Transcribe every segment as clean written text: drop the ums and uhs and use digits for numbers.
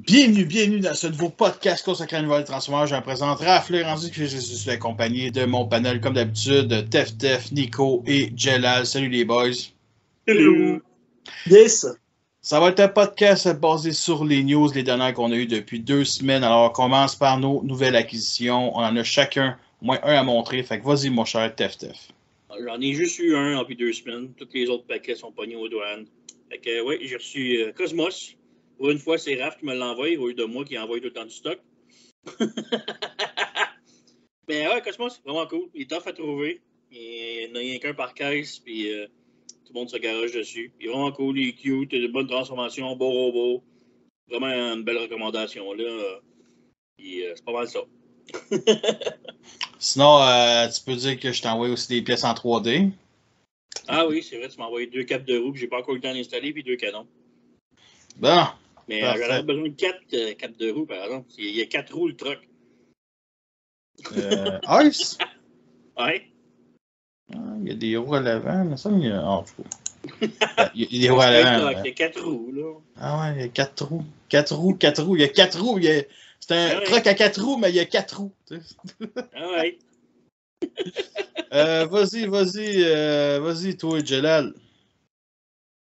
Bienvenue dans ce nouveau podcast consacré à l'univers des Transformers. Je me présente Raph rendu que je suis accompagné de mon panel, comme d'habitude, Tef, Nico et Jelal. Salut les boys. Hello. Yes. Ça va être un podcast basé sur les news, les dernières qu'on a eues depuis 2 semaines. Alors, on commence par nos nouvelles acquisitions. On en a chacun au moins un à montrer. Fait que vas-y, mon cher Tef. J'en ai juste eu un depuis 2 semaines. Tous les autres paquets sont pognés aux douanes. Fait que, oui, j'ai reçu Cosmos. Pour une fois, c'est Raph qui me l'envoie au lieu de moi qui envoie tout le temps du stock. Mais ouais, Cosmos, vraiment cool. Il est tough à trouver. Il n'y en a rien qu'un par caisse, puis tout le monde se garage dessus. Il est vraiment cool, il est cute, il a de bonnes transformations, beau robot. Vraiment une belle recommandation, là. C'est pas mal ça. Sinon, tu peux dire que je t'envoie aussi des pièces en 3D. Ah oui, c'est vrai, tu m'as envoyé 2 capes de roue, puis j'ai pas encore eu le temps d'installer, puis 2 canons. Bon. Mais j'aurais besoin de 4 capes de roue, par exemple. Il y a 4 roues, le truck. Ice? Ouais. Il y a des roues à l'avant, mais ça, il y a... Oh, il y a des roues à l'avant. Il y a 4 roues, là. Ah ouais, il y a 4 roues. 4 roues. Il y a 4 roues. C'est un truck à 4 roues, mais il y a 4 roues. Ah ouais. Vas-y, toi, Jelal.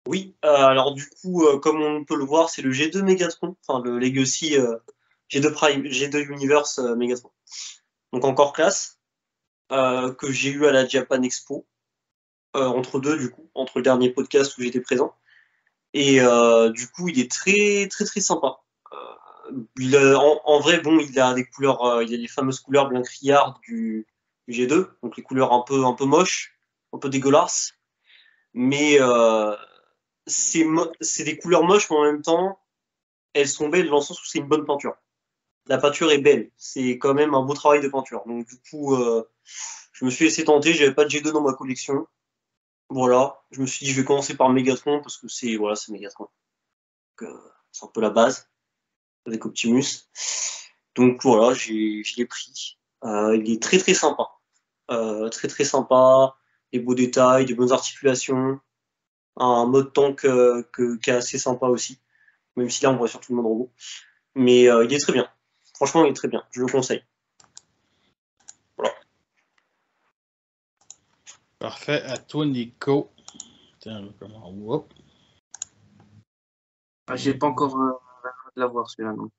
Oui, alors du coup, comme on peut le voir, c'est le G2 Megatron, enfin le Legacy G2 Prime, G2 Universe Megatron. Donc encore classe, que j'ai eu à la Japan Expo, entre le dernier podcast où j'étais présent. Et du coup, il est très très très sympa. En vrai, bon, il a des couleurs, il a les fameuses couleurs blanc criard du G2, donc les couleurs un peu moches, un peu dégueulasses. Mais c'est des couleurs moches, mais en même temps, elles sont belles dans le sens où c'est une bonne peinture. La peinture est belle, c'est quand même un beau travail de peinture. Donc du coup, je me suis laissé tenter, j'avais pas de G2 dans ma collection. Voilà, je me suis dit je vais commencer par Megatron parce que c'est Megatron. C'est un peu la base avec Optimus. Donc voilà, je l'ai pris. Il est très très sympa. Très très sympa, des beaux détails, des bonnes articulations. Un mode tank qui est assez sympa aussi, même si là on voit surtout le mode robot. Mais il est très bien. Franchement, il est très bien. Je le conseille. Voilà. Parfait. À toi, Nico. J'ai pas encore de l'avoir celui-là. Donc.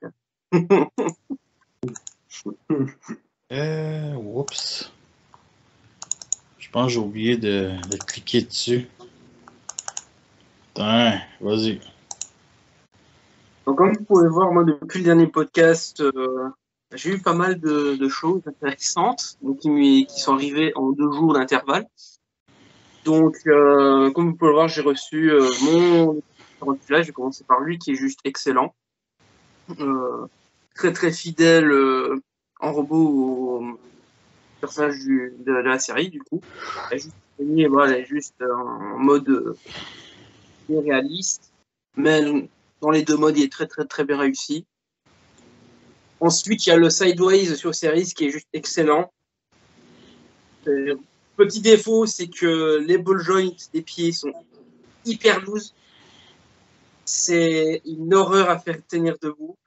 Oups. Je pense que j'ai oublié de cliquer dessus. Attends, vas-y. Donc, comme vous pouvez voir, moi, depuis le dernier podcast, j'ai eu pas mal de choses intéressantes donc, qui sont arrivées en 2 jours d'intervalle. Donc, comme vous pouvez le voir, j'ai reçu mon là, je vais commencer par lui qui est juste excellent. Très très fidèle en robot au personnage de la série, du coup. Elle est juste en mode réaliste, mais dans les 2 modes, il est très très très bien réussi. Ensuite, il y a le Sideways sur Series qui est juste excellent. Petit défaut, c'est que les ball joints des pieds sont hyper loose. C'est une horreur à faire tenir debout.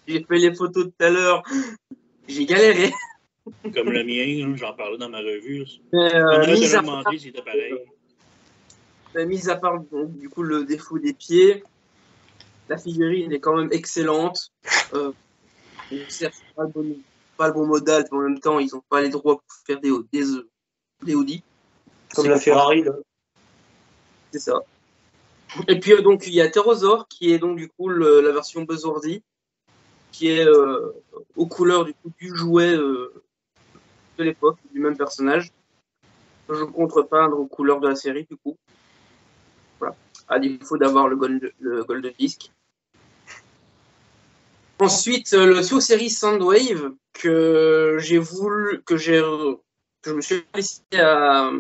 J'ai fait les photos tout à l'heure. J'ai galéré. Comme le mien, j'en parlais dans ma revue. C'était pareil. Mis à part du coup le défaut des pieds, la figurine est quand même excellente. Certes, pas le bon modal, mais en même temps, ils n'ont pas les droits pour faire des Audi. Comme la Ferrari, là. C'est ça. Et puis donc il y a Pterosaur qui est donc du coup la version Buzzworthy, qui est aux couleurs du coup du jouet de l'époque, du même personnage. Je compte peindre aux couleurs de la série du coup. Voilà. À défaut d'avoir le gold disc. Ensuite, le Series Soundwave que je me suis décidé à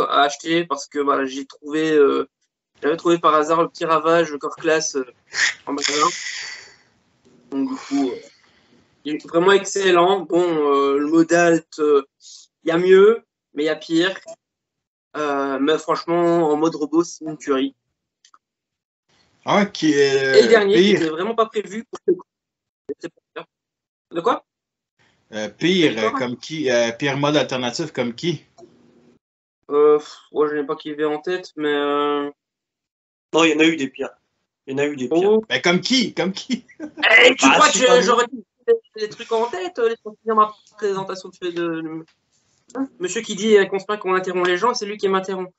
acheter parce que voilà, j'avais trouvé par hasard le petit Ravage Core Class en magasin. Donc du coup, il est vraiment excellent. Bon, le Modalt, il y a mieux, mais il y a pire. Mais franchement, en mode robot, c'est une tuerie. Ok. Et le dernier, qui n'était vraiment pas prévu. De quoi? Pire, comme qui? Pire mode alternatif comme qui? Ouais, je n'ai pas qui vient en tête, mais. Non, il y en a eu des pires. Il y en a eu des pires. Oh. Ben, comme qui? Comme qui? Tu crois c'est que pas j'aurais des trucs en tête, les finir ma présentation de. Monsieur qui dit qu'on se plaint qu'on interrompt les gens, c'est lui qui m'interrompt.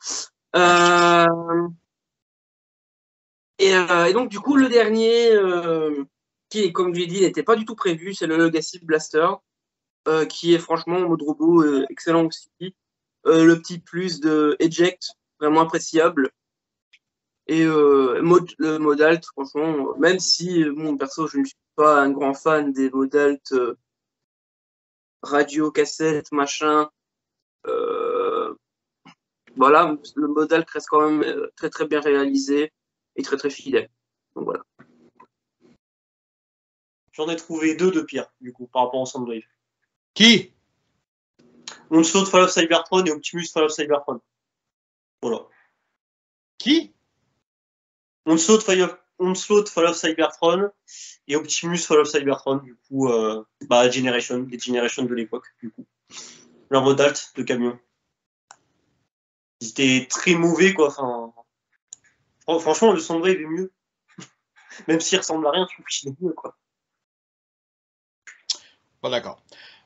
Et donc, du coup, le dernier, qui, comme je l'ai dit, n'était pas du tout prévu, c'est le Legacy Blaster, qui est franchement en mode robot excellent aussi. Le petit plus de Eject, vraiment appréciable. Et le mode alt, franchement, même si, bon, perso, je ne suis pas un grand fan des modes alt radio, cassette, machin, voilà, le mode alt reste quand même très très bien réalisé et très très fidèle. Donc voilà. J'en ai trouvé 2 de pires, du coup, par rapport au Soundwave. Qui? Onslaught Fall of Cybertron et Optimus Fall of Cybertron. Voilà. Qui? Onslaught Fall of Cybertron et Optimus Fall of Cybertron, du coup, les Generation de l'époque, du coup. Leur mode alt de camion. Ils étaient très mauvais, quoi. Enfin, franchement, le Soundwave est mieux. Même s'il ressemble à rien, je trouve qu'il est mieux, quoi. Pas d'accord.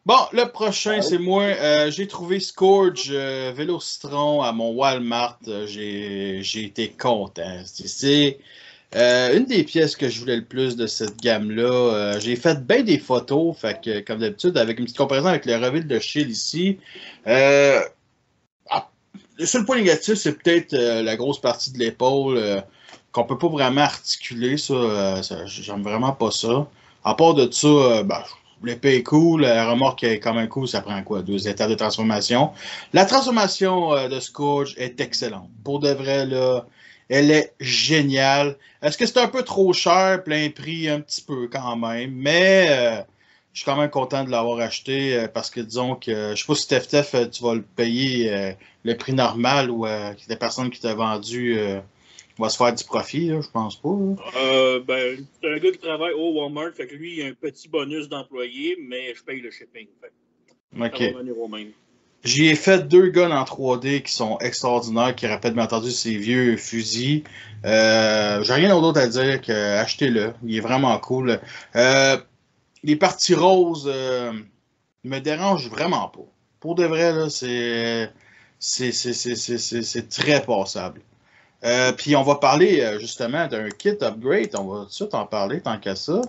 Bon, le prochain, c'est moi. J'ai trouvé Scourge Vélocitron à mon Walmart. J'ai été content. C'est une des pièces que je voulais le plus de cette gamme-là. J'ai fait bien des photos, fait que, comme d'habitude, avec une petite comparaison avec le Revit de Shield ici. Le seul point négatif, c'est peut-être la grosse partie de l'épaule qu'on peut pas vraiment articuler. J'aime vraiment pas ça. À part de ça, l'épée est cool, la remorque est quand même cool, ça prend quoi? 2 étapes de transformation. La transformation de Scourge est excellente. Pour de vrai, là, elle est géniale. Est-ce que c'est un peu trop cher, plein prix, un petit peu quand même, mais je suis quand même content de l'avoir acheté parce que disons que, je sais pas si Tef, tu vas le payer le prix normal ou la personne qui t'a vendu va se faire du profit, là, je pense pas. C'est un gars qui travaille au Walmart, fait que lui, il a un petit bonus d'employé, mais je paye le shipping. Fait. Ok. Ça va venir au même. J'y ai fait 2 guns en 3D qui sont extraordinaires, qui rappellent bien entendu ces vieux fusils. J'ai rien d'autre à dire que achetez-le. Il est vraiment cool. Les parties roses me dérangent vraiment pas. Pour de vrai, là, c'est très passable. Puis on va parler justement d'un kit upgrade. On va tout de suite en parler tant qu'à ça.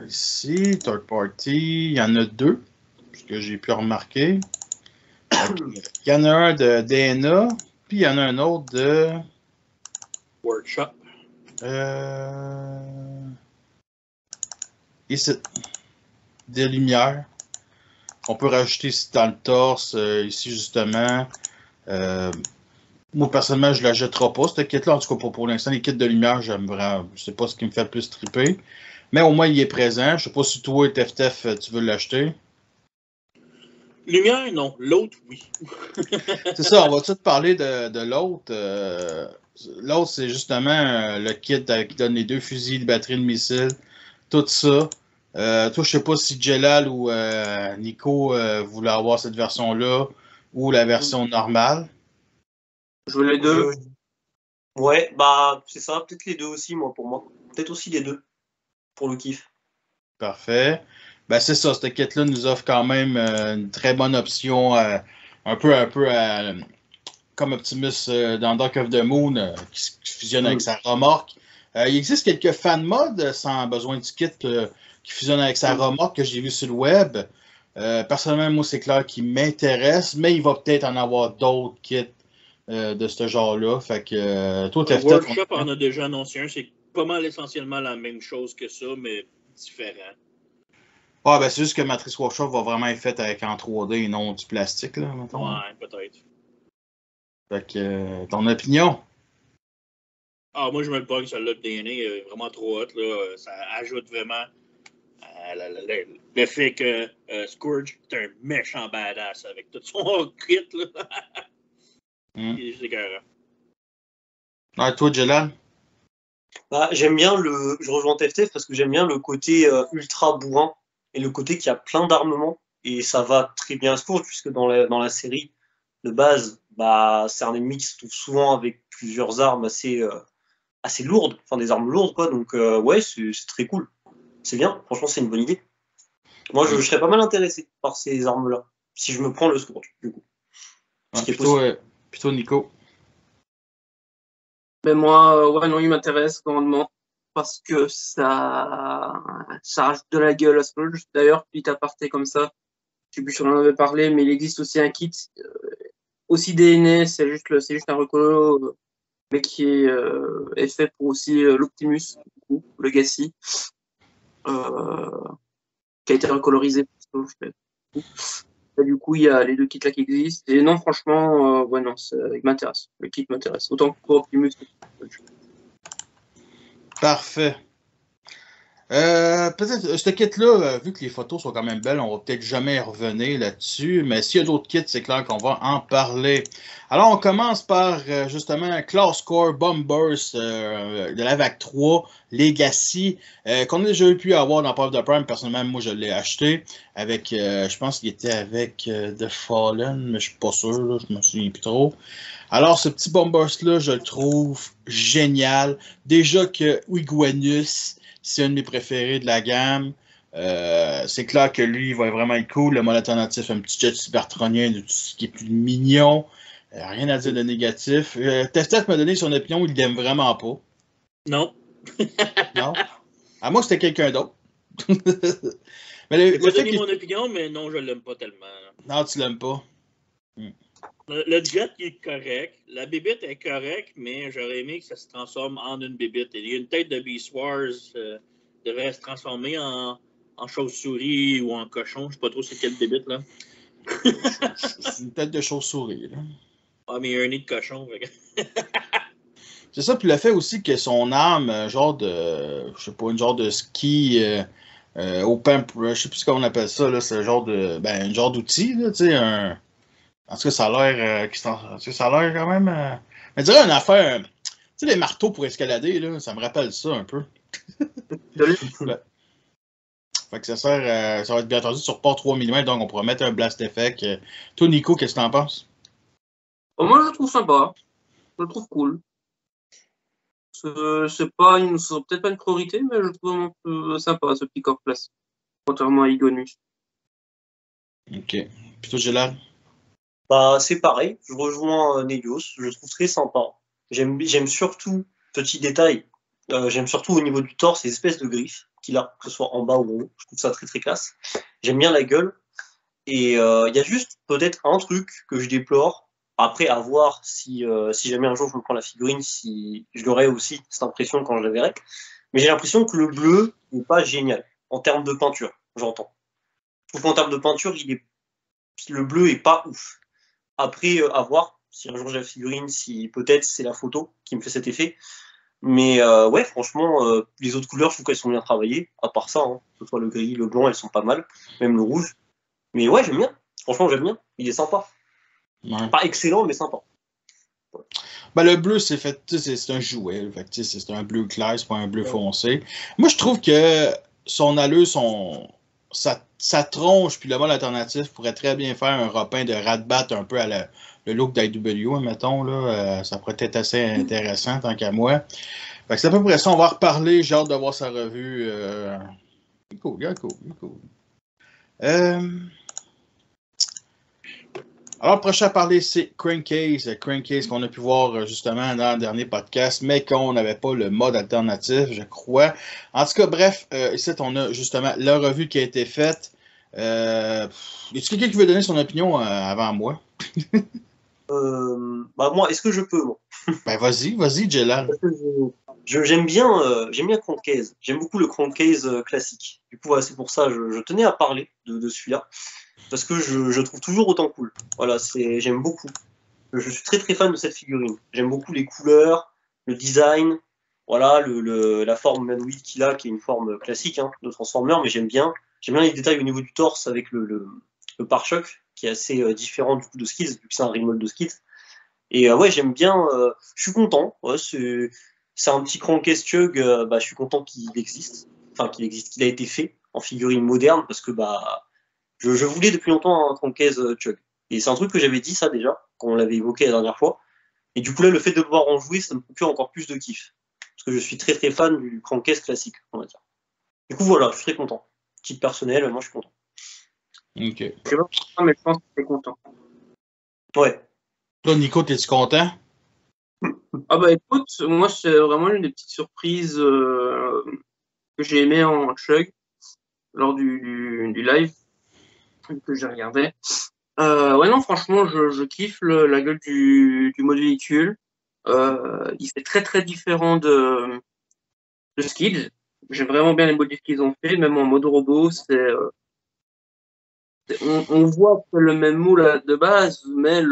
Ici, third party, il y en a 2, ce que j'ai pu remarquer. Il y en a un de DNA, puis il y en a un autre de Workshop. Ici, des lumières. On peut rajouter ici dans le torse, ici justement. Moi, personnellement, je ne la jetterai pas, cette kit-là. En tout cas, pour l'instant, les kits de lumière, j'aime vraiment. Je sais pas ce qui me fait le plus triper. Mais au moins, il est présent. Je sais pas si toi, Tef, tu veux l'acheter. Lumière, non. L'autre, oui. C'est ça, on va tout parler de l'autre. L'autre, c'est justement le kit qui donne les 2 fusils, les batteries de missiles, tout ça. Toi, je sais pas si Jelal ou Nico voulaient avoir cette version-là ou la version normale. Je veux les 2. Ouais, c'est ça. Peut-être les 2 aussi, moi, pour moi. Peut-être aussi les 2, pour le kiff. Parfait. Ben, c'est ça, cette kit-là nous offre quand même une très bonne option, un peu comme Optimus dans Dark of the Moon, qui fusionne avec sa remorque. Il existe quelques fan mods sans besoin du kit qui fusionnent avec sa remorque que j'ai vu sur le web. Personnellement, moi, c'est clair qu'il m'intéresse, mais il va peut-être en avoir d'autres kits de ce genre-là. Fait que toi, Tef, Workshop en a déjà annoncé un. C'est pas mal essentiellement la même chose que ça, mais différent. Ah, ben c'est juste que Matrix Workshop va vraiment être faite avec en 3D et non du plastique, là, mettons. Ouais, peut-être. Fait que, ton opinion? Ah, moi, je me le pogne, celle-là de DNA, vraiment trop hot, là. Ça ajoute vraiment le fait que Scourge est un méchant badass avec tout son kit, là. C'est écœurant. Ah, toi, Jelal? Bah, je rejoins TFTF parce que j'aime bien le côté ultra bourrin et le côté qui a plein d'armements. Et ça va très bien à Scourge, puisque dans la série de base, bah, c'est un ennemi qui se trouve souvent avec plusieurs armes assez lourdes, enfin des armes lourdes, quoi. Donc, ouais, c'est très cool. C'est bien, franchement, c'est une bonne idée. Moi, je serais pas mal intéressé par ces armes-là, si je me prends le Scourge, du coup. Ce qui est possible. Plutôt Nico. Mais moi, ouais, non, il m'intéresse grandement parce que ça rajoute de la gueule à ce jeu. D'ailleurs, petit aparté comme ça, je sais plus si on en avait parlé, mais il existe aussi un kit, aussi DNA, c'est juste un recolo, mais qui est fait pour aussi l'Optimus, du coup, le Legacy, euh, qui a été recolorisé. Et du coup, il y a les deux kits là qui existent. Et non, franchement, ouais, non, il m'intéresse. Le kit m'intéresse. Autant que pour Optimus. Parfait. Peut-être, ce kit-là, vu que les photos sont quand même belles, on va peut-être jamais revenir là-dessus, mais s'il y a d'autres kits, c'est clair qu'on va en parler. Alors, on commence par, justement, Class Core Bombers de la vague 3, Legacy, qu'on a déjà pu avoir dans Power of the Prime. Personnellement, moi, je l'ai acheté avec, je pense qu'il était avec The Fallen, mais je suis pas sûr, là, je me souviens plus trop. Alors, ce petit Bombers-là, je le trouve génial. Déjà que Wiguanus, c'est un de mes préférés de la gamme. C'est clair que lui, il va vraiment être cool. Le mode alternatif, un petit jet cybertronien de tout ce qui est plus mignon. Rien à dire de négatif. Testef m'a donné son opinion, il l'aime vraiment pas. Non. Non? À moi, c'était quelqu'un d'autre. Mais Je vais donner mon opinion, mais non, je l'aime pas tellement. Non, tu l'aimes pas. Le jet, il est correct. La bébite est correcte, mais j'aurais aimé que ça se transforme en une bébite. Il y a une tête de Beast Wars devrait se transformer en chauve-souris ou en cochon. Je sais pas trop c'est quelle bébite, là. C'est une tête de chauve-souris, là. Ah, mais il y a un nez de cochon. C'est ça, puis le fait aussi que son arme, genre de, je sais pas, une genre de ski open, je sais plus comment on appelle ça, là, c'est un genre de, ben, un genre d'outil, là, tu sais, en tout cas, ça a l'air, ça a l'air quand même, mais je dirais une affaire, tu sais, les marteaux pour escalader, là, ça me rappelle ça un peu. Ouais. Fait que ça sert, ça va être bien entendu sur port 3 mm, donc on pourra mettre un blast effect. Toi, Nico, qu'est-ce que t'en penses? Moi, je le trouve sympa. Je le trouve cool. C'est peut-être pas une priorité, mais je le trouve un peu sympa, ce petit corps place. Contrairement à Igonus. Ok. Plutôt Gélard? Bah, c'est pareil, je rejoins Nelios, je le trouve très sympa. J'aime surtout, petit détail, j'aime surtout au niveau du torse, ces espèces de griffes qu'il a, que ce soit en bas ou en haut. Je trouve ça très très classe. J'aime bien la gueule. Et il y a juste peut-être un truc que je déplore. Après, à voir si jamais un jour je me prends la figurine, si je l'aurai aussi cette impression quand je la verrai. Mais j'ai l'impression que le bleu n'est pas génial en termes de peinture, j'entends. Je trouve qu'en termes de peinture, le bleu est pas ouf. Après, à voir si un jour j'ai la figurine, si peut-être c'est la photo qui me fait cet effet. Mais ouais, franchement, les autres couleurs, je trouve qu'elles sont bien travaillées. À part ça, hein, que ce soit le gris, le blanc, elles sont pas mal. Même le rouge. Mais ouais, j'aime bien. Franchement, j'aime bien. Il est sympa. Ouais. Pas excellent, mais sympa. Ben, le bleu, c'est un jouet. Fait que, c'est un bleu clair, c'est pas un bleu foncé. Moi, je trouve que son allure, sa tronche, puis le mode alternatif pourrait très bien faire un repeint de Ratbat un peu à le look d'IW, mettons. Là. Ça pourrait être assez intéressant, tant qu'à moi. Fait que c'est à peu près ça. On va en reparler. J'ai hâte de voir sa revue. Cool. Alors, le prochain à parler, c'est Crankcase. Crankcase qu'on a pu voir justement dans le dernier podcast, mais qu'on n'avait pas le mode alternatif, je crois. En tout cas, bref, ici, on a justement la revue qui a été faite. Y a-t-il quelqu'un qui veut donner son opinion avant moi? Bah moi, est-ce que je peux, moi? Ben, vas-y, Jelal. J'aime bien Crankcase. J'aime beaucoup le Crankcase classique. Du coup, voilà, c'est pour ça je tenais à parler de celui-là. Parce que je trouve toujours autant cool. Voilà, j'aime beaucoup. Je suis très très fan de cette figurine. J'aime beaucoup les couleurs, le design, voilà, la forme humanoïde qu'il a, qui est une forme classique hein, de Transformer, mais j'aime bien. J'aime bien les détails au niveau du torse avec le pare-choc, qui est assez différent du coup de Skids, vu que c'est un remold de Skids. Et ouais, j'aime bien. Je suis content. Ouais, c'est un petit crankcase Chug, je suis content qu'il existe. Enfin, qu'il a été fait en figurine moderne, parce que je voulais depuis longtemps un crankcase Chug. Et c'est un truc que j'avais dit ça déjà, quand on l'avait évoqué la dernière fois. Et du coup là, le fait de pouvoir en jouer, ça me procure encore plus de kiff. Parce que je suis très très fan du crankcase classique, on va dire. Du coup voilà, je suis très content. Titre personnel, moi je suis content. Ok. Je sais pas pourquoi, mais je pense que t'es content. Ouais. Toi, Nico, t'es-tu content? Ah bah écoute, moi c'est vraiment une des petites surprises que j'ai aimé en Chug lors du live que j'ai regardé. Ouais non franchement je kiffe la gueule du mode véhicule. Il fait très très différent de Skids. J'aime vraiment bien les modifs qu'ils ont fait, même en mode robot, on voit que c'est le même moule de base, mais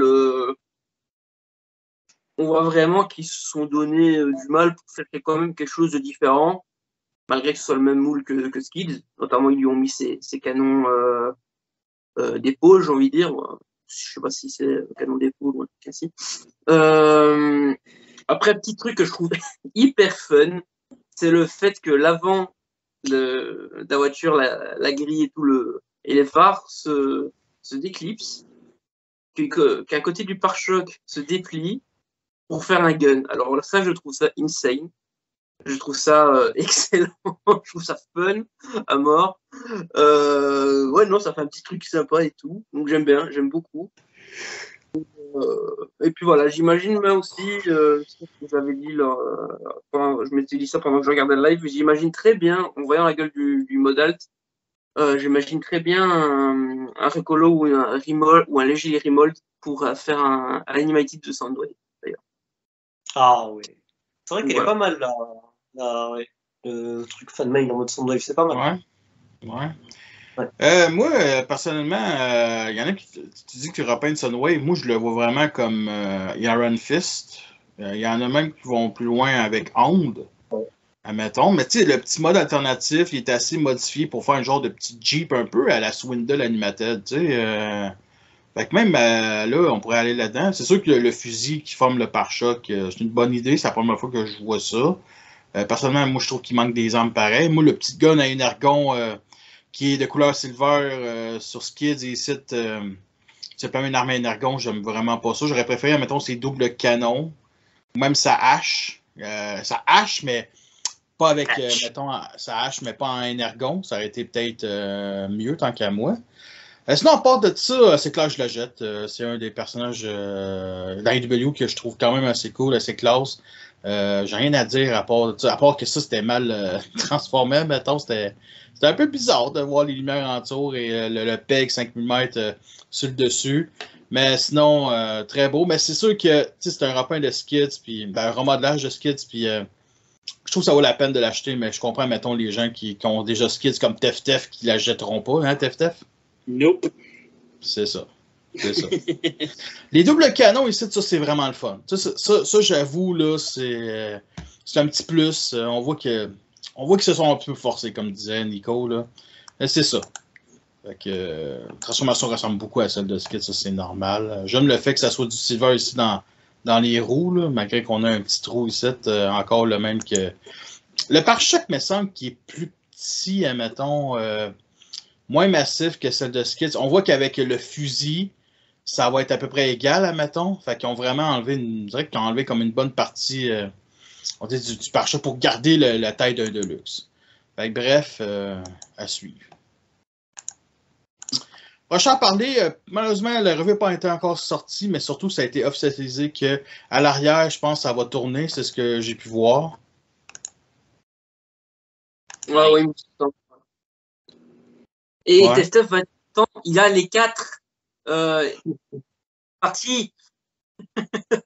on voit vraiment qu'ils se sont donné du mal pour faire quand même quelque chose de différent, malgré que ce soit le même moule que Skids. Notamment, ils lui ont mis ses canons d'épaule, j'ai envie de dire. Je sais pas si c'est canon d'épaule ou un truc ainsi. Après, petit truc que je trouve hyper fun, c'est le fait que l'avant de la voiture, la grille et les phares se déclipsent, qu'un côté du pare-choc se déplie pour faire un gun. Alors ça, je trouve ça insane. Je trouve ça excellent. Je trouve ça fun à mort. Ouais, non, ça fait un petit truc sympa et tout. Donc j'aime bien, j'aime beaucoup. Et puis voilà, j'imagine moi aussi, ce que j'avais dit, je m'étais dit ça pendant que je regardais le live, j'imagine très bien, en voyant la gueule du mode alt, j'imagine très bien un Recolo ou un remold ou un léger remold pour faire un animated de Soundwave, d'ailleurs. Ah ouais. C'est vrai qu'elle Voilà. est pas mal ouais. Le truc fan mail en mode Soundwave, c'est pas mal. Ouais. Ouais. Moi, personnellement, il y en a qui tu dis que tu repeins Sunwave. Moi, je le vois vraiment comme Iron Fist. Il y en a même qui vont plus loin avec Hound, admettons. Mais tu sais, le petit mode alternatif, il est assez modifié pour faire un genre de petit Jeep un peu à la Swindle Animated. Tu sais, fait que même là, on pourrait aller là-dedans. C'est sûr que le fusil qui forme le pare-choc, c'est une bonne idée. C'est la première fois que je vois ça. Personnellement, moi, je trouve qu'il manque des armes pareilles. Moi, le petit gun à énergon qui est de couleur silver sur Skids et ici, c'est pas une arme à énergon, j'aime vraiment pas ça. J'aurais préféré, mettons, ses doubles canons, ou même sa hache. Sa hache, mais pas avec, mettons, sa hache, mais pas en énergon. Ça aurait été peut-être mieux, tant qu'à moi. Sinon, à part de ça, c'est clair que je la jette. C'est un des personnages d'AEW que je trouve quand même assez cool, assez classe. J'ai rien à dire à part que ça, c'était mal transformé, mettons. C'était un peu bizarre de voir les lumières en tour et le PEG 5 mm sur le dessus. Mais sinon, très beau. Mais c'est sûr que c'est un rapin de Skids, puis un remodelage de Skids, puis je trouve que ça vaut la peine de l'acheter, mais je comprends, mettons, les gens qui ont déjà Skids comme Tef Tef qui la jetteront pas, hein, Tef Tef? Nope. C'est ça. Les doubles canons ici, ça, c'est vraiment le fun. Ça j'avoue, là, c'est un petit plus. On voit qu'ils se sont un peu forcés, comme disait Nico, là. C'est ça. Fait que, la transformation ressemble beaucoup à celle de Skid, ça, c'est normal. J'aime le fait que ça soit du silver ici dans les roues, là, malgré qu'on a un petit trou ici, encore le même que... Le pare-choc, me semble, qui est plus petit, admettons... moins massif que celle de Skids. On voit qu'avec le fusil, ça va être à peu près égal, admettons. Fait qu'ils ont vraiment enlevé, je dirais qu'ils ont enlevé comme une bonne partie on dit du pare-choc pour garder la taille d'un Deluxe. Fait que, bref, à suivre. Prochain à parler, malheureusement, la revue n'a pas été encore sortie, mais surtout, ça a été officialisé qu'à l'arrière, je pense que ça va tourner, c'est ce que j'ai pu voir. Ouais, ouais, et Ouais. Testef, il a les 4 parties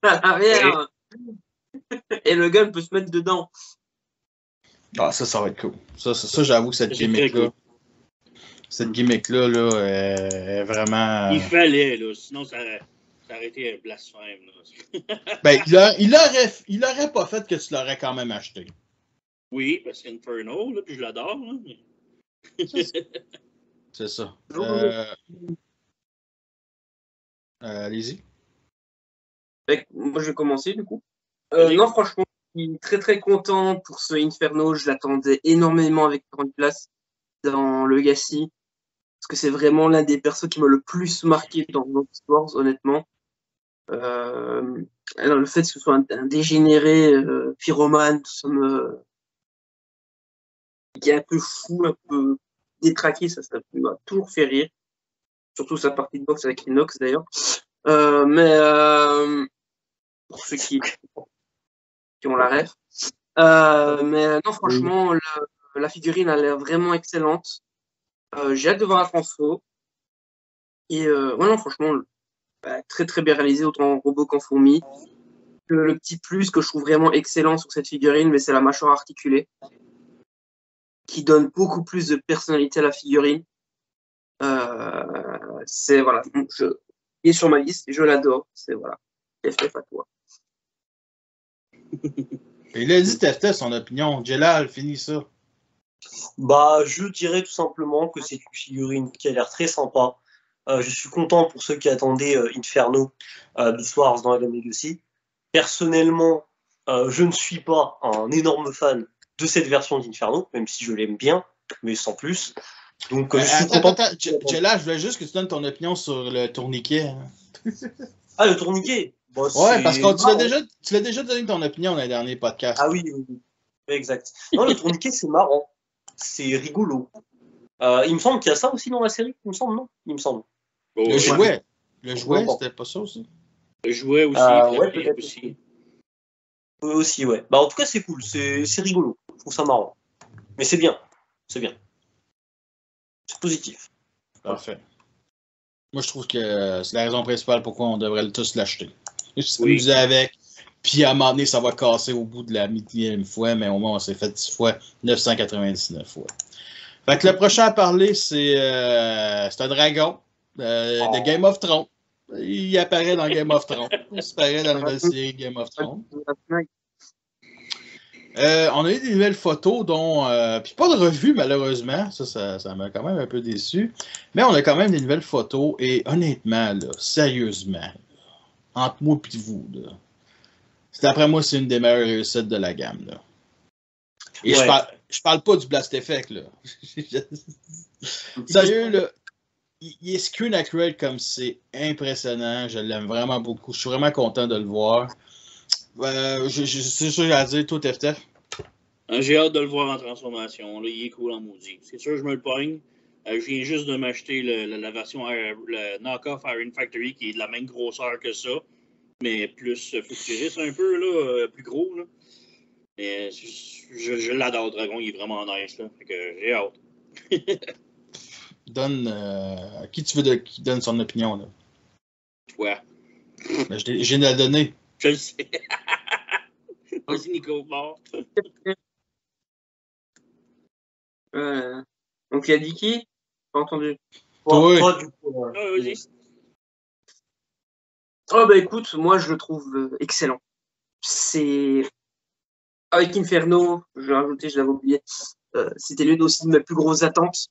à l'arrière. Et le gun peut se mettre dedans. Ah, ça va être cool. Ça j'avoue, cette gimmick-là. Cette gimmick-là, là, est vraiment... Il fallait, là. Sinon, ça aurait été un blasphème. Là. Ben, il aurait pas fait que tu l'aurais quand même acheté. Oui, parce que Inferno, là, puis je l'adore. Là, mais... C'est ça. Allez-y. Moi, je vais commencer, du coup. Non, franchement, suis très très content pour ce Inferno. Je l'attendais énormément avec une place dans le Legacy. Parce que c'est vraiment l'un des persos qui m'a le plus marqué dans Ghost Wars, honnêtement. Alors, le fait que ce soit un dégénéré pyromane, ça qui est un peu fou, un peu détraqué, ça m'a toujours fait rire. Surtout sa partie de boxe avec Inox d'ailleurs. Pour ceux qui ont la ref. Mais non, franchement, la figurine a l'air vraiment excellente. J'ai hâte de voir la transfo. Et ouais, non, franchement, très très bien réalisé, autant en robot qu'en fourmi. Le petit plus que je trouve vraiment excellent sur cette figurine, mais c'est la mâchoire articulée, qui donne beaucoup plus de personnalité à la figurine. C'est voilà, il est sur ma liste, je l'adore. C'est voilà, FF à toi. Il a dit Tefta son opinion. Jelal, finis ça. Bah, je dirais tout simplement que c'est une figurine qui a l'air très sympa. Je suis content pour ceux qui attendaient Inferno Beast Wars dans LM Legacy. Personnellement, je ne suis pas un énorme fan de cette version d'Inferno, même si je l'aime bien, mais sans plus. Donc, je suis content. Jelal, je voulais juste que tu donnes ton opinion sur le tourniquet. Ah, le tourniquet. Bon, ouais, parce que tu l'as déjà donné ton opinion dans les derniers podcasts. Ah oui, exact. Non, le tourniquet, c'est marrant. C'est rigolo. Il me semble qu'il y a ça aussi dans la série. Il me semble, non? Il me semble. Le jouet. Le jouet, c'était pas ça aussi? Le jouet aussi. Ouais, peut-être aussi. Aussi, ouais. Bah, en tout cas, c'est cool. C'est rigolo. Je trouve ça marrant. Mais c'est bien. C'est bien. C'est positif. Parfait. Moi, je trouve que c'est la raison principale pourquoi on devrait tous l'acheter. S'amuser avec. Puis à un moment donné, ça va casser au bout de la millième fois, mais au moins, on s'est fait 10 fois 999 fois. Fait que le prochain à parler, c'est un dragon de Game of Thrones. Il apparaît dans Game of Thrones. Il apparaît dans la nouvelle série Game of Thrones. On a eu des nouvelles photos, dont. Puis pas de revue, malheureusement. Ça m'a quand même un peu déçu. Mais on a quand même des nouvelles photos. Et honnêtement, là, sérieusement, là, entre moi et vous, là, d'après moi, c'est une des meilleures réussites de la gamme. Là. Et ouais. je parle pas du Blast Effect. Là. Sérieux, là, il est screen accurate comme c'est impressionnant. Je l'aime vraiment beaucoup. Je suis vraiment content de le voir. C'est sûr à dire, toi, TFTF. J'ai hâte de le voir en transformation. Là, il est cool en maudit. C'est sûr, je me le pogne. Je viens juste de m'acheter la version le knock-off Iron Factory qui est de la même grosseur que ça, mais plus futuriste un peu, là, plus gros. Là. Mais je l'adore, Dragon. Il est vraiment nice. Là. Fait que j'ai hâte. Qui tu veux qui donne son opinion? Là? Toi. Ben, je viens de la donner. Je le sais. Vas-y, Nico. Bon. Donc, il a dit qui? Pas entendu. Toi, du coup, vas-y. Oh, bah écoute, moi, je le trouve excellent. C'est. Avec Inferno, je l'ai rajouté, je l'avais oublié. C'était l'une aussi de mes plus grosses attentes.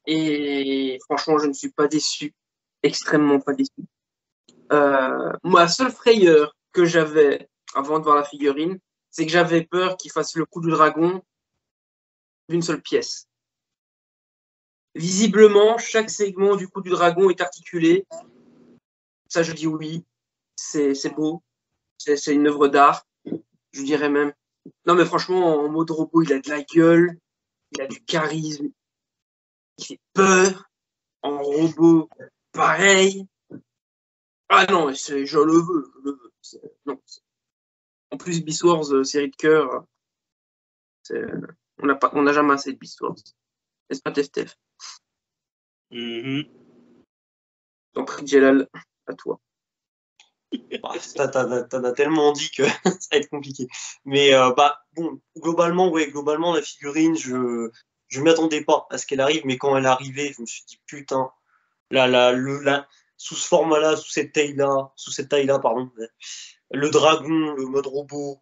Et franchement, je ne suis pas déçu. Extrêmement pas déçu. Moi, la seule frayeur que j'avais avant de voir la figurine, c'est que j'avais peur qu'il fasse le coup du dragon d'une seule pièce. Visiblement, chaque segment du coup du dragon est articulé. Ça, je dis oui. C'est beau. C'est une œuvre d'art. Je dirais même. Non, mais franchement, en mode robot, il a de la gueule. Il a du charisme. Il fait peur. En robot, pareil. Ah non, je le veux. Non. En plus, Beast Wars, série de cœur, on n'a jamais assez de Beast Wars. N'est-ce pas, Tef? T'en prie, Jelal, à toi. T'en as tellement dit que ça va être compliqué. Mais bon, globalement, la figurine, je m'y attendais pas à ce qu'elle arrive, mais quand elle est arrivée, je me suis dit putain, sous ce format-là, sous cette taille-là, pardon, le dragon, le mode robot,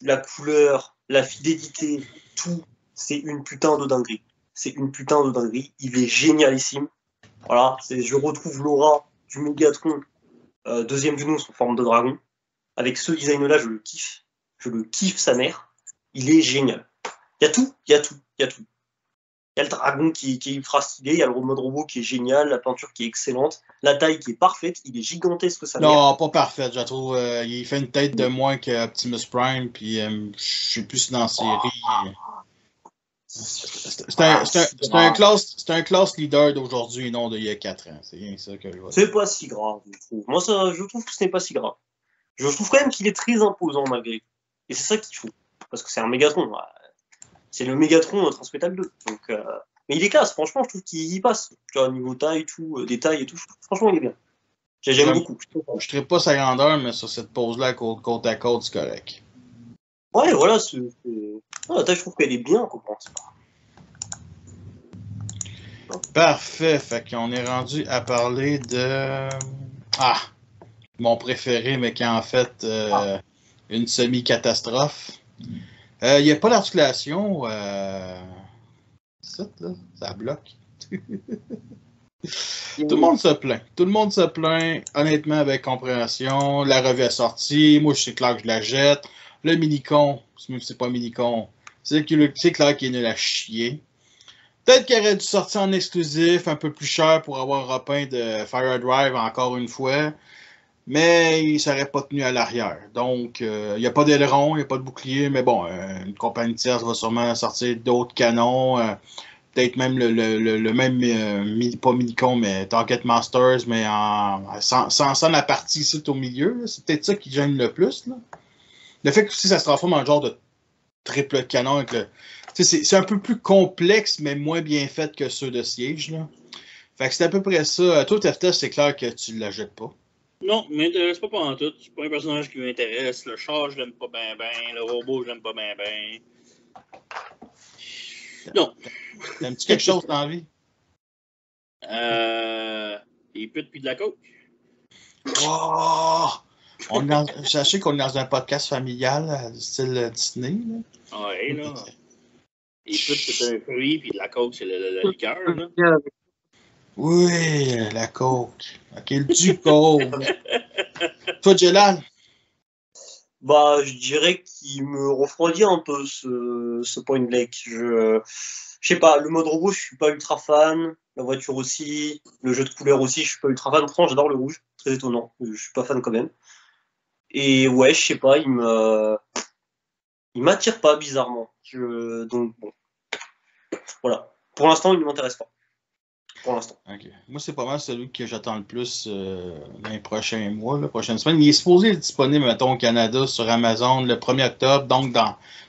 la couleur, la fidélité, tout, c'est une putain de dinguerie. Il est génialissime. Voilà, je retrouve l'aura du Megatron, deuxième Venus en forme de dragon. Avec ce design-là, je le kiffe. Je le kiffe sa mère. Il est génial. Il y a tout. Il y a le dragon qui est ultra stylé, il y a le mode robot qui est génial, la peinture qui est excellente, la taille qui est parfaite, il est gigantesque sa mère. Non, pas parfait, je trouve. Il fait une tête de moins que Optimus Prime, puis je sais plus si dans la série. C'est un class leader d'aujourd'hui, non d'il y a 4 ans. C'est rien ça que je vois. C'est pas si grave, je trouve. Moi, je trouve que ce n'est pas si grave. Je trouve quand même qu'il est très imposant malgré tout. Et c'est ça qu'il faut. Parce que c'est un Mégatron. C'est le Mégatron Transmetal 2. Donc, mais il est classe, franchement, je trouve qu'il passe. Tu vois, niveau taille, tout, détail et tout. Franchement, il est bien. J'aime beaucoup. Je ne pas sa grandeur, mais sur cette pose-là, côte à côte, c'est correct. Ouais, voilà. La taille, je trouve qu'elle est bien, quoi. Parfait. Fait qu'on est rendu à parler de... Ah! Mon préféré, mais qui est en fait une semi-catastrophe. Il n'y a pas d'articulation. Ça bloque. Tout le monde se plaint. Tout le monde se plaint, honnêtement, avec compréhension. La revue est sortie. Moi, c'est clair que je la jette. Le Minicon, même si c'est pas Minicon, c'est clair qu'il est nul à chier. Peut-être qu'il aurait dû sortir en exclusif, un peu plus cher pour avoir repeint de Fire Drive encore une fois. Mais il ne serait pas tenu à l'arrière. Donc, il n'y a pas d'aileron, il n'y a pas de bouclier, mais bon, une compagnie tierce va sûrement sortir d'autres canons. Peut-être même le même, pas Minicon, mais Target Masters, mais sans la partie ici au milieu. C'est peut-être ça qui gêne le plus. Là. Le fait que aussi, ça se transforme en genre de triple canon. C'est un peu plus complexe, mais moins bien fait que ceux de siège. Là. Fait que c'est à peu près ça. Toi, TFT, c'est clair que tu ne la jettes pas. Non, il m'intéresse pas en tout. C'est pas un personnage qui m'intéresse. Le char, je l'aime pas bien. Le robot, je l'aime pas bien. Non. T'aimes-tu quelque chose dans la vie? Des putes puis de la coke. Oh! Sachez qu'on est dans un podcast familial, style Disney. Là. Ouais, là. Les putes, c'est un fruit, puis de la coke, c'est la liqueur, là. Oui, la coke. Ok, du coke. Toi, Jelal? Bah, je dirais qu'il me refroidit un peu ce point blank. Je sais pas, le mode robot, je suis pas ultra fan. La voiture aussi, le jeu de couleurs aussi, je suis pas ultra fan. Pourtant, j'adore le rouge, très étonnant. Je suis pas fan quand même. Et ouais, je sais pas, il m'attire pas bizarrement. Donc bon, voilà. Pour l'instant, il ne m'intéresse pas. Pour l'instant. Okay. Moi, c'est pas mal celui que j'attends le plus dans les prochains mois, la prochaine semaine. Il est supposé être disponible, mettons, au Canada sur Amazon le 1er octobre, donc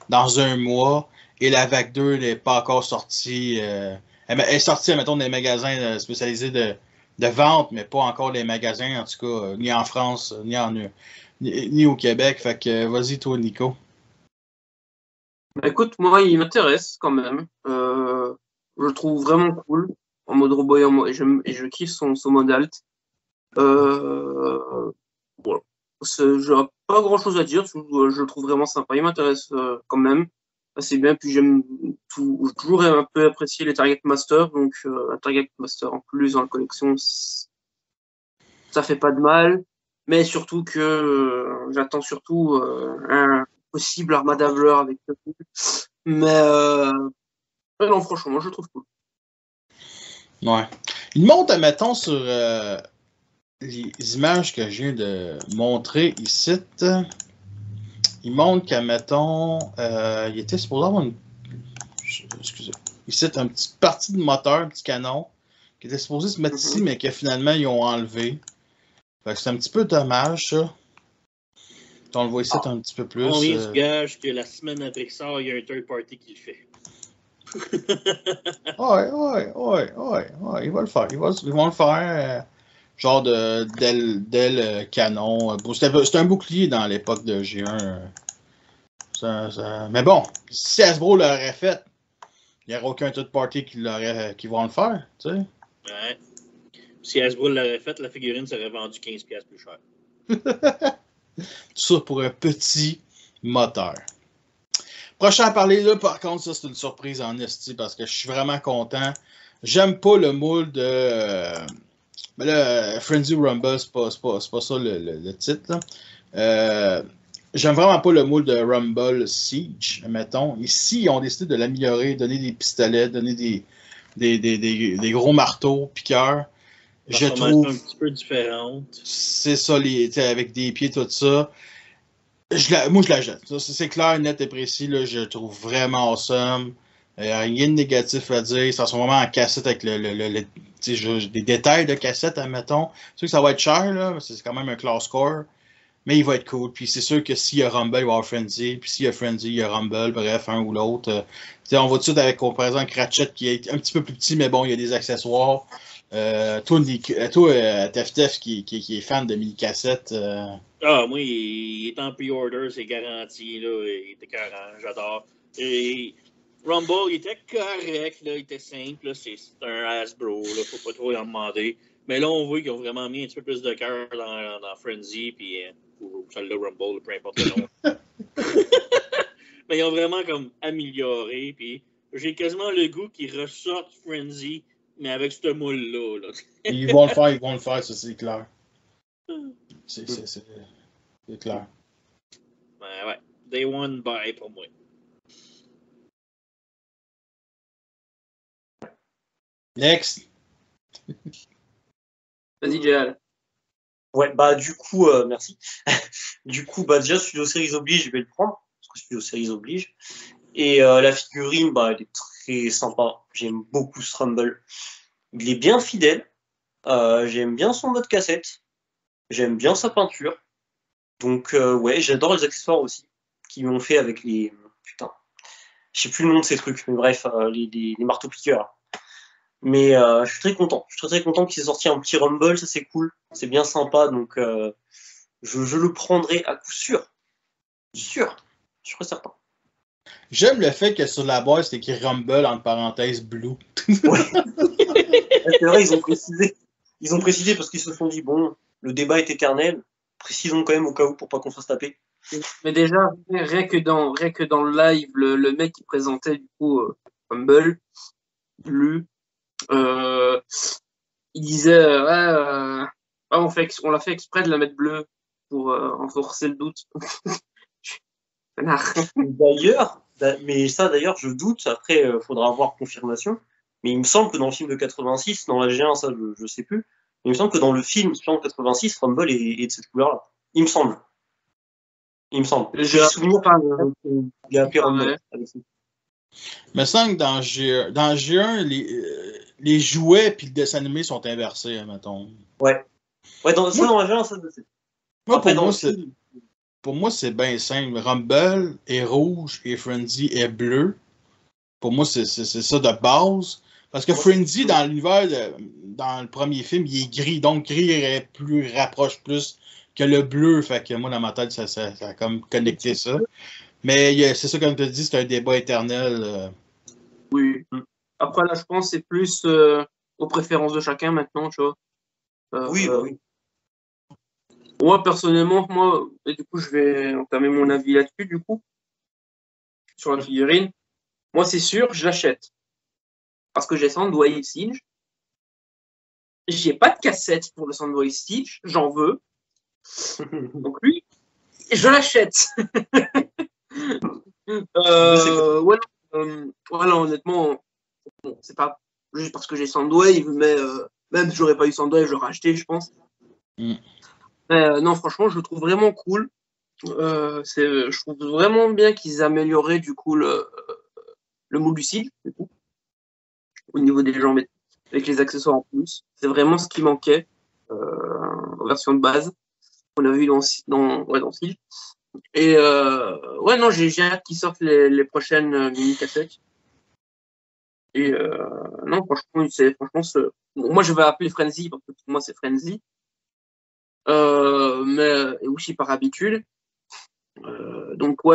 dans un mois. Et la vague 2 n'est pas encore sortie. Elle est sortie, mettons, des magasins spécialisés de vente, mais pas encore les magasins, en tout cas, ni en France, ni au Québec. Fait que vas-y, toi, Nico. Bah, écoute, moi, il m'intéresse quand même. Je le trouve vraiment cool en mode robot et je kiffe son mode alt. Voilà. J'aurais pas grand chose à dire, je le trouve vraiment sympa. Il m'intéresse quand même assez bien. Puis j'ai toujours un peu apprécié les Target Master, donc un Target Master en plus dans la collection, ça fait pas de mal. Mais surtout que j'attends surtout un possible Armada Blur avec le coup. Mais non, franchement, moi je le trouve cool. Ouais. Il monte, admettons, sur les images que je viens de montrer ici. Il montre qu'admettons, il était supposé avoir excusez. Ici, une petite partie de moteur, un petit canon, qui était supposé se mettre ici, mais que finalement, ils ont enlevé. Fait que c'est un petit peu dommage, ça. On le voit ici un petit peu plus. On vient du gage que la semaine après que ça, il y a un third party qui le fait. Ouais. Ils vont le faire. Ils vont le faire. Genre d'aile canon. C'était un bouclier dans l'époque de G1. Mais bon, si Hasbro l'aurait fait, il n'y aurait aucun third party qui vont le faire. Tu sais. Ouais. Si Hasbro l'aurait fait, la figurine serait vendue 15$ plus cher. Tout ça pour un petit moteur. Prochain à parler, là, par contre, ça, c'est une surprise en esti parce que je suis vraiment content. J'aime pas le moule de... mais là, Frenzy Rumble, c'est pas ça le titre. Là. j'aime vraiment pas le moule de Rumble Siege, mettons. Ici, ils ont décidé de l'améliorer, donner des pistolets, donner des gros marteaux, piqueurs. Je trouve. Un petit peu différente. C'est ça, avec des pieds, tout ça. Moi, je la jette. C'est clair, net et précis. Là, je le trouve vraiment awesome. Rien de négatif à dire. Ça sont vraiment en cassette avec des détails de cassette, admettons. C'est sûr que ça va être cher, là. C'est quand même un class score. Mais il va être cool. Puis c'est sûr que s'il y a Rumble, il va y avoir Frenzy. Puis s'il y a Frenzy, il y a Rumble. Bref, un ou l'autre. On va tout de suite avec, par exemple, Ratchet qui est un petit peu plus petit, mais bon, il y a des accessoires. Toi, Tef qui est fan de mini-cassettes. Ah, moi, il est en pre-order, c'est garanti. Là, il était écœurant, j'adore. Et Rumble, il était correct, là, il était simple. C'est un Hasbro, là, faut pas trop en demander. Mais là, on voit qu'ils ont vraiment mis un petit peu plus de cœur dans Frenzy, puis ou celle-là, Rumble, peu importe le nom. Mais ils ont vraiment comme amélioré, puis j'ai quasiment le goût qu'ils ressortent Frenzy, mais avec ce moule-là. Là. Ils vont le faire, ça c'est clair. C'est clair. Ben ouais, Day One buy pour moi. Next. Vas-y, Jal. Ouais, bah du coup, merci. Du coup, bah déjà, Studio Series oblige, je vais le prendre, parce que Studio Series oblige. Et la figurine, bah, elle est très sympa. J'aime beaucoup ce Rumble. Il est bien fidèle. J'aime bien son mode cassette. J'aime bien sa peinture. Donc, ouais, j'adore les accessoires aussi, qu'ils m'ont fait avec les... Putain, je sais plus le nom de ces trucs, mais bref, les marteaux-piqueurs. Mais je suis très content. Je suis très content qu'il s'est sorti un petit Rumble, ça c'est cool. C'est bien sympa, donc je le prendrai à coup sûr. Sûr. Je suis certain. J'aime le fait que sur la boîte, c'est écrit Rumble entre parenthèses Blue. Ouais. C'est vrai, ils ont précisé. Ils ont précisé parce qu'ils se sont dit, bon, le débat est éternel. Précisons quand même au cas où pour pas qu'on se fasse taper. Mais déjà, rien que dans le live, le mec qui présentait du coup Rumble, Blue, il disait on l'a fait exprès de la mettre bleue pour renforcer le doute. D'ailleurs, d'ailleurs, je doute, après, faudra avoir confirmation, mais il me semble que dans le film de 86, dans la G1, ça, je sais plus, mais il me semble que dans le film de 86, Rumble est de cette couleur-là. Il me semble. J'ai souvenir qu'il est appelé Rumble. Il me semble que dans G1, les jouets et le dessin animé sont inversés, mettons. Ouais. Ouais, dans la G1, ça, je sais. Après, pour moi, c'est bien simple. Rumble est rouge et Frenzy est bleu. Pour moi, c'est ça de base. Parce que Frenzy, dans l'univers, dans le premier film, il est gris. Donc, gris rapproche plus que le bleu. Fait que moi, dans ma tête, ça a comme connecté ça. Mais c'est ça, comme tu as dit, c'est un débat éternel. Oui. Après, là, je pense que c'est plus aux préférences de chacun maintenant, tu vois. Oui. Moi, personnellement, et du coup, je vais entamer mon avis là-dessus, du coup, sur la figurine. Moi, c'est sûr, je l'achète. Parce que j'ai Soundwave Siege. J'ai pas de cassette pour le Soundwave Siege, j'en veux. Donc lui, je l'achète. Voilà, honnêtement, bon, c'est pas juste parce que j'ai Soundwave, mais même si j'aurais pas eu Soundwave, je l'aurais acheté, je pense. Non, franchement, je le trouve vraiment cool. Je trouve vraiment bien qu'ils amélioré du coup le moule du Siege, du coup, au niveau des jambes, avec les accessoires en plus. C'est vraiment ce qui manquait en version de base. On a vu dans Siege. Et non, j'ai hâte qu'ils sortent les prochaines mini-cassettes. Et non, franchement, moi je vais appeler Frenzy parce que pour moi c'est Frenzy. Mais aussi par habitude. Donc pour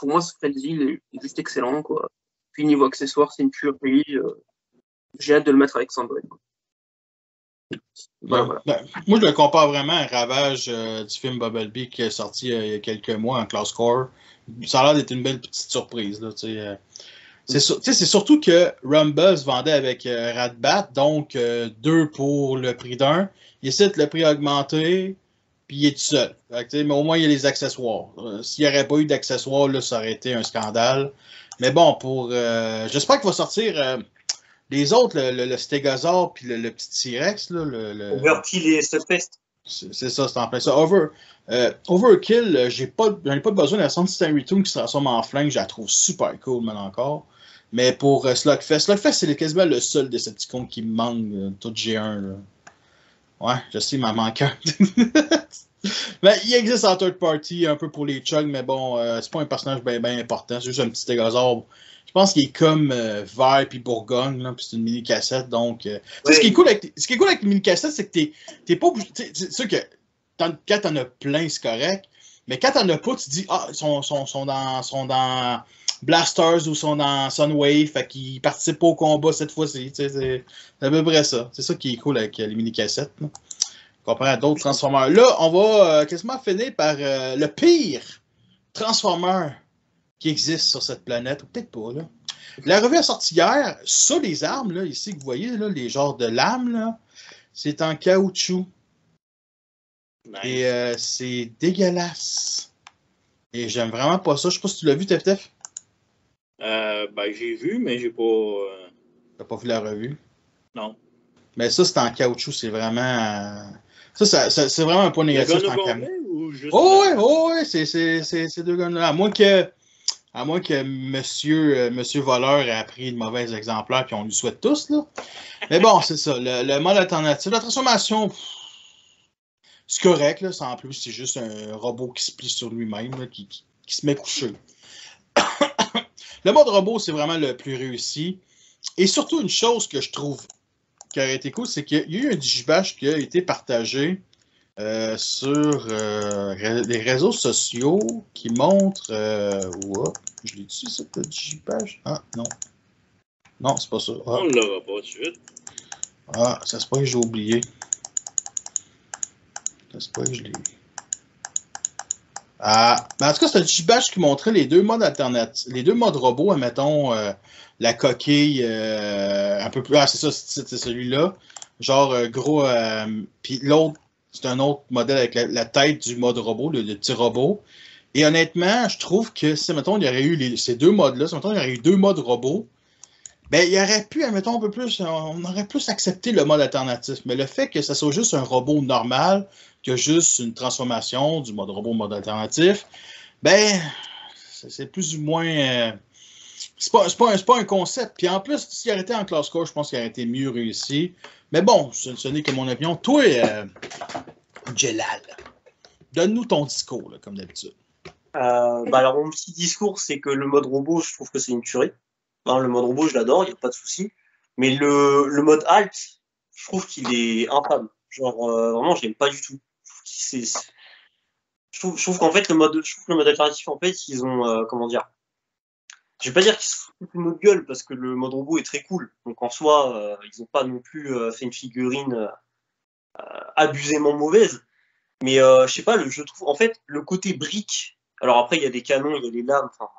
moi ce Frenzy il est juste excellent quoi. Puis niveau accessoires c'est une tuerie. J'ai hâte de le mettre avec Sandwave. Voilà. Moi je le compare vraiment à Ravage du film Bumblebee qui est sorti il y a quelques mois en class score. Ça a l'air d'être une belle petite surprise là. C'est surtout que Rumble se vendait avec Ratbat, donc 2 pour le prix d'un. Ici, le prix augmenté, puis il est tout seul. Fait que, mais au moins, il y a les accessoires. S'il n'y aurait pas eu d'accessoires, là, ça aurait été un scandale. Mais bon, j'espère qu'il va sortir les autres, le Stégosaure puis le petit T-Rex. Overkill et Slugfest. C'est ça, c'est en plein ça. Overkill, j'en ai pas besoin de la sonde Stanley Toon qui se transforme en flingue. Je la trouve super cool, man, encore. Mais pour Slugfest, c'est quasiment le seul Decepticon qui me manque, tout G1. Là. Ouais, je sais, il m'en manque un. Mais il existe en third party un peu pour les chugs, mais bon, c'est pas un personnage bien important. C'est juste un petit Stégosaure. Je pense qu'il est comme Vert puis Bourgogne, là, puis c'est une mini-cassette. Donc, ce qui est cool avec les mini-cassettes, c'est que t'es pas obligé. C'est sûr que quand t'en as plein, c'est correct. Mais quand t'en as pas, tu te dis, ah, ils sont dans Blasters ou sont dans Sunwave, fait qu'ils participent pas au combat cette fois-ci. C'est à peu près ça. C'est ça qui est cool avec les mini-cassettes. Comparé à d'autres Transformers. Là, on va quasiment finir par le pire Transformer qui existe sur cette planète, ou peut-être pas, là. La revue a sorti hier, ça, les armes, là, ici, que vous voyez, là, les genres de lames, là, c'est en caoutchouc. Nice. Et c'est dégueulasse. Et j'aime vraiment pas ça. Je sais pas si tu l'as vu, Tef. Ben, j'ai vu, mais j'ai pas... T'as pas vu la revue? Non. Mais ça, c'est en caoutchouc, c'est vraiment... Ça, c'est vraiment un point négatif en caoutchouc. Oh, ouais, c'est deux guns-là. À moins que monsieur voleur ait pris de mauvais exemplaires puis on lui souhaite tous, là. Mais bon, c'est ça. Le mode alternatif. La transformation, c'est correct, là. En plus, c'est juste un robot qui se plie sur lui-même, là, qui se met couché. Le mode robot, c'est vraiment le plus réussi. Et surtout, une chose que je trouve qui aurait été cool, c'est qu'il y a eu un digibash qui a été partagé sur les réseaux sociaux qui montre. Je l'ai dit, ça, le digibash? Ah, non. Non, c'est pas ça. Ah. On l'aura pas tout de suite. Ah, ça se peut que j'ai oublié. Ça se peut que je l'ai. Ah, mais en tout cas, c'est un digibash qui montrait les deux modes alternatifs, les deux modes robots, admettons, la coquille un peu plus. Ah, c'est ça, c'est celui-là. Genre gros. Puis l'autre, c'est un autre modèle avec la tête du mode robot, le petit robot. Et honnêtement, je trouve que si, mettons, il y aurait eu ces deux modes-là, si, mettons, il y aurait eu deux modes robots, ben, il y aurait pu, admettons, un peu plus, on aurait plus accepté le mode alternatif. Mais le fait que ça soit juste un robot normal, que juste une transformation du mode robot au mode alternatif, ben, c'est plus ou moins. C'est pas un concept. Puis en plus, s'il aurait été en class score, je pense qu'il aurait été mieux réussi. Mais bon, ce n'est que mon opinion. Toi, Jelal, donne-nous ton discours, là, comme d'habitude. Alors, mon petit discours, c'est que le mode robot, je trouve que c'est une tuerie. Enfin, le mode robot, je l'adore, il n'y a pas de souci. Mais le mode alt, je trouve qu'il est infâme. Genre, vraiment, je l'aime pas du tout. Je trouve qu'en fait, le mode alternatif, en fait, ils ont, comment dire, je vais pas dire qu'ils se foutent de notre gueule parce que le mode robot est très cool. Donc en soi, ils ont pas non plus fait une figurine abusément mauvaise. Mais je sais pas, je trouve, en fait, le côté brique. Alors après, il y a des canons, il y a des lames, enfin,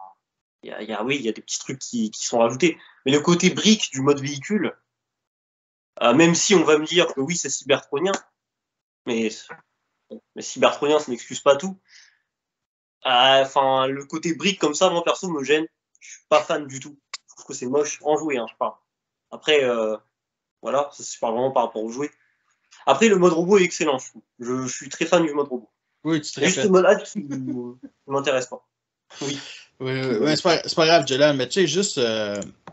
oui, il y a des petits trucs qui sont rajoutés. Mais le côté brique du mode véhicule, même si on va me dire que oui, c'est cybertronien, mais cybertronien, ça n'excuse pas tout. Enfin, le côté brique comme ça, moi perso, me gêne. Je suis pas fan du tout. Je trouve que c'est moche en jouet, hein, je parle. Après, voilà, ça, je parle vraiment par rapport au jouet. Après, le mode robot est excellent, je trouve. Je suis très fan du mode robot. Oui, tu te juste le mode alt qui ne m'intéresse pas. Oui. Oui, c'est pas grave, Jelal, mais tu sais, juste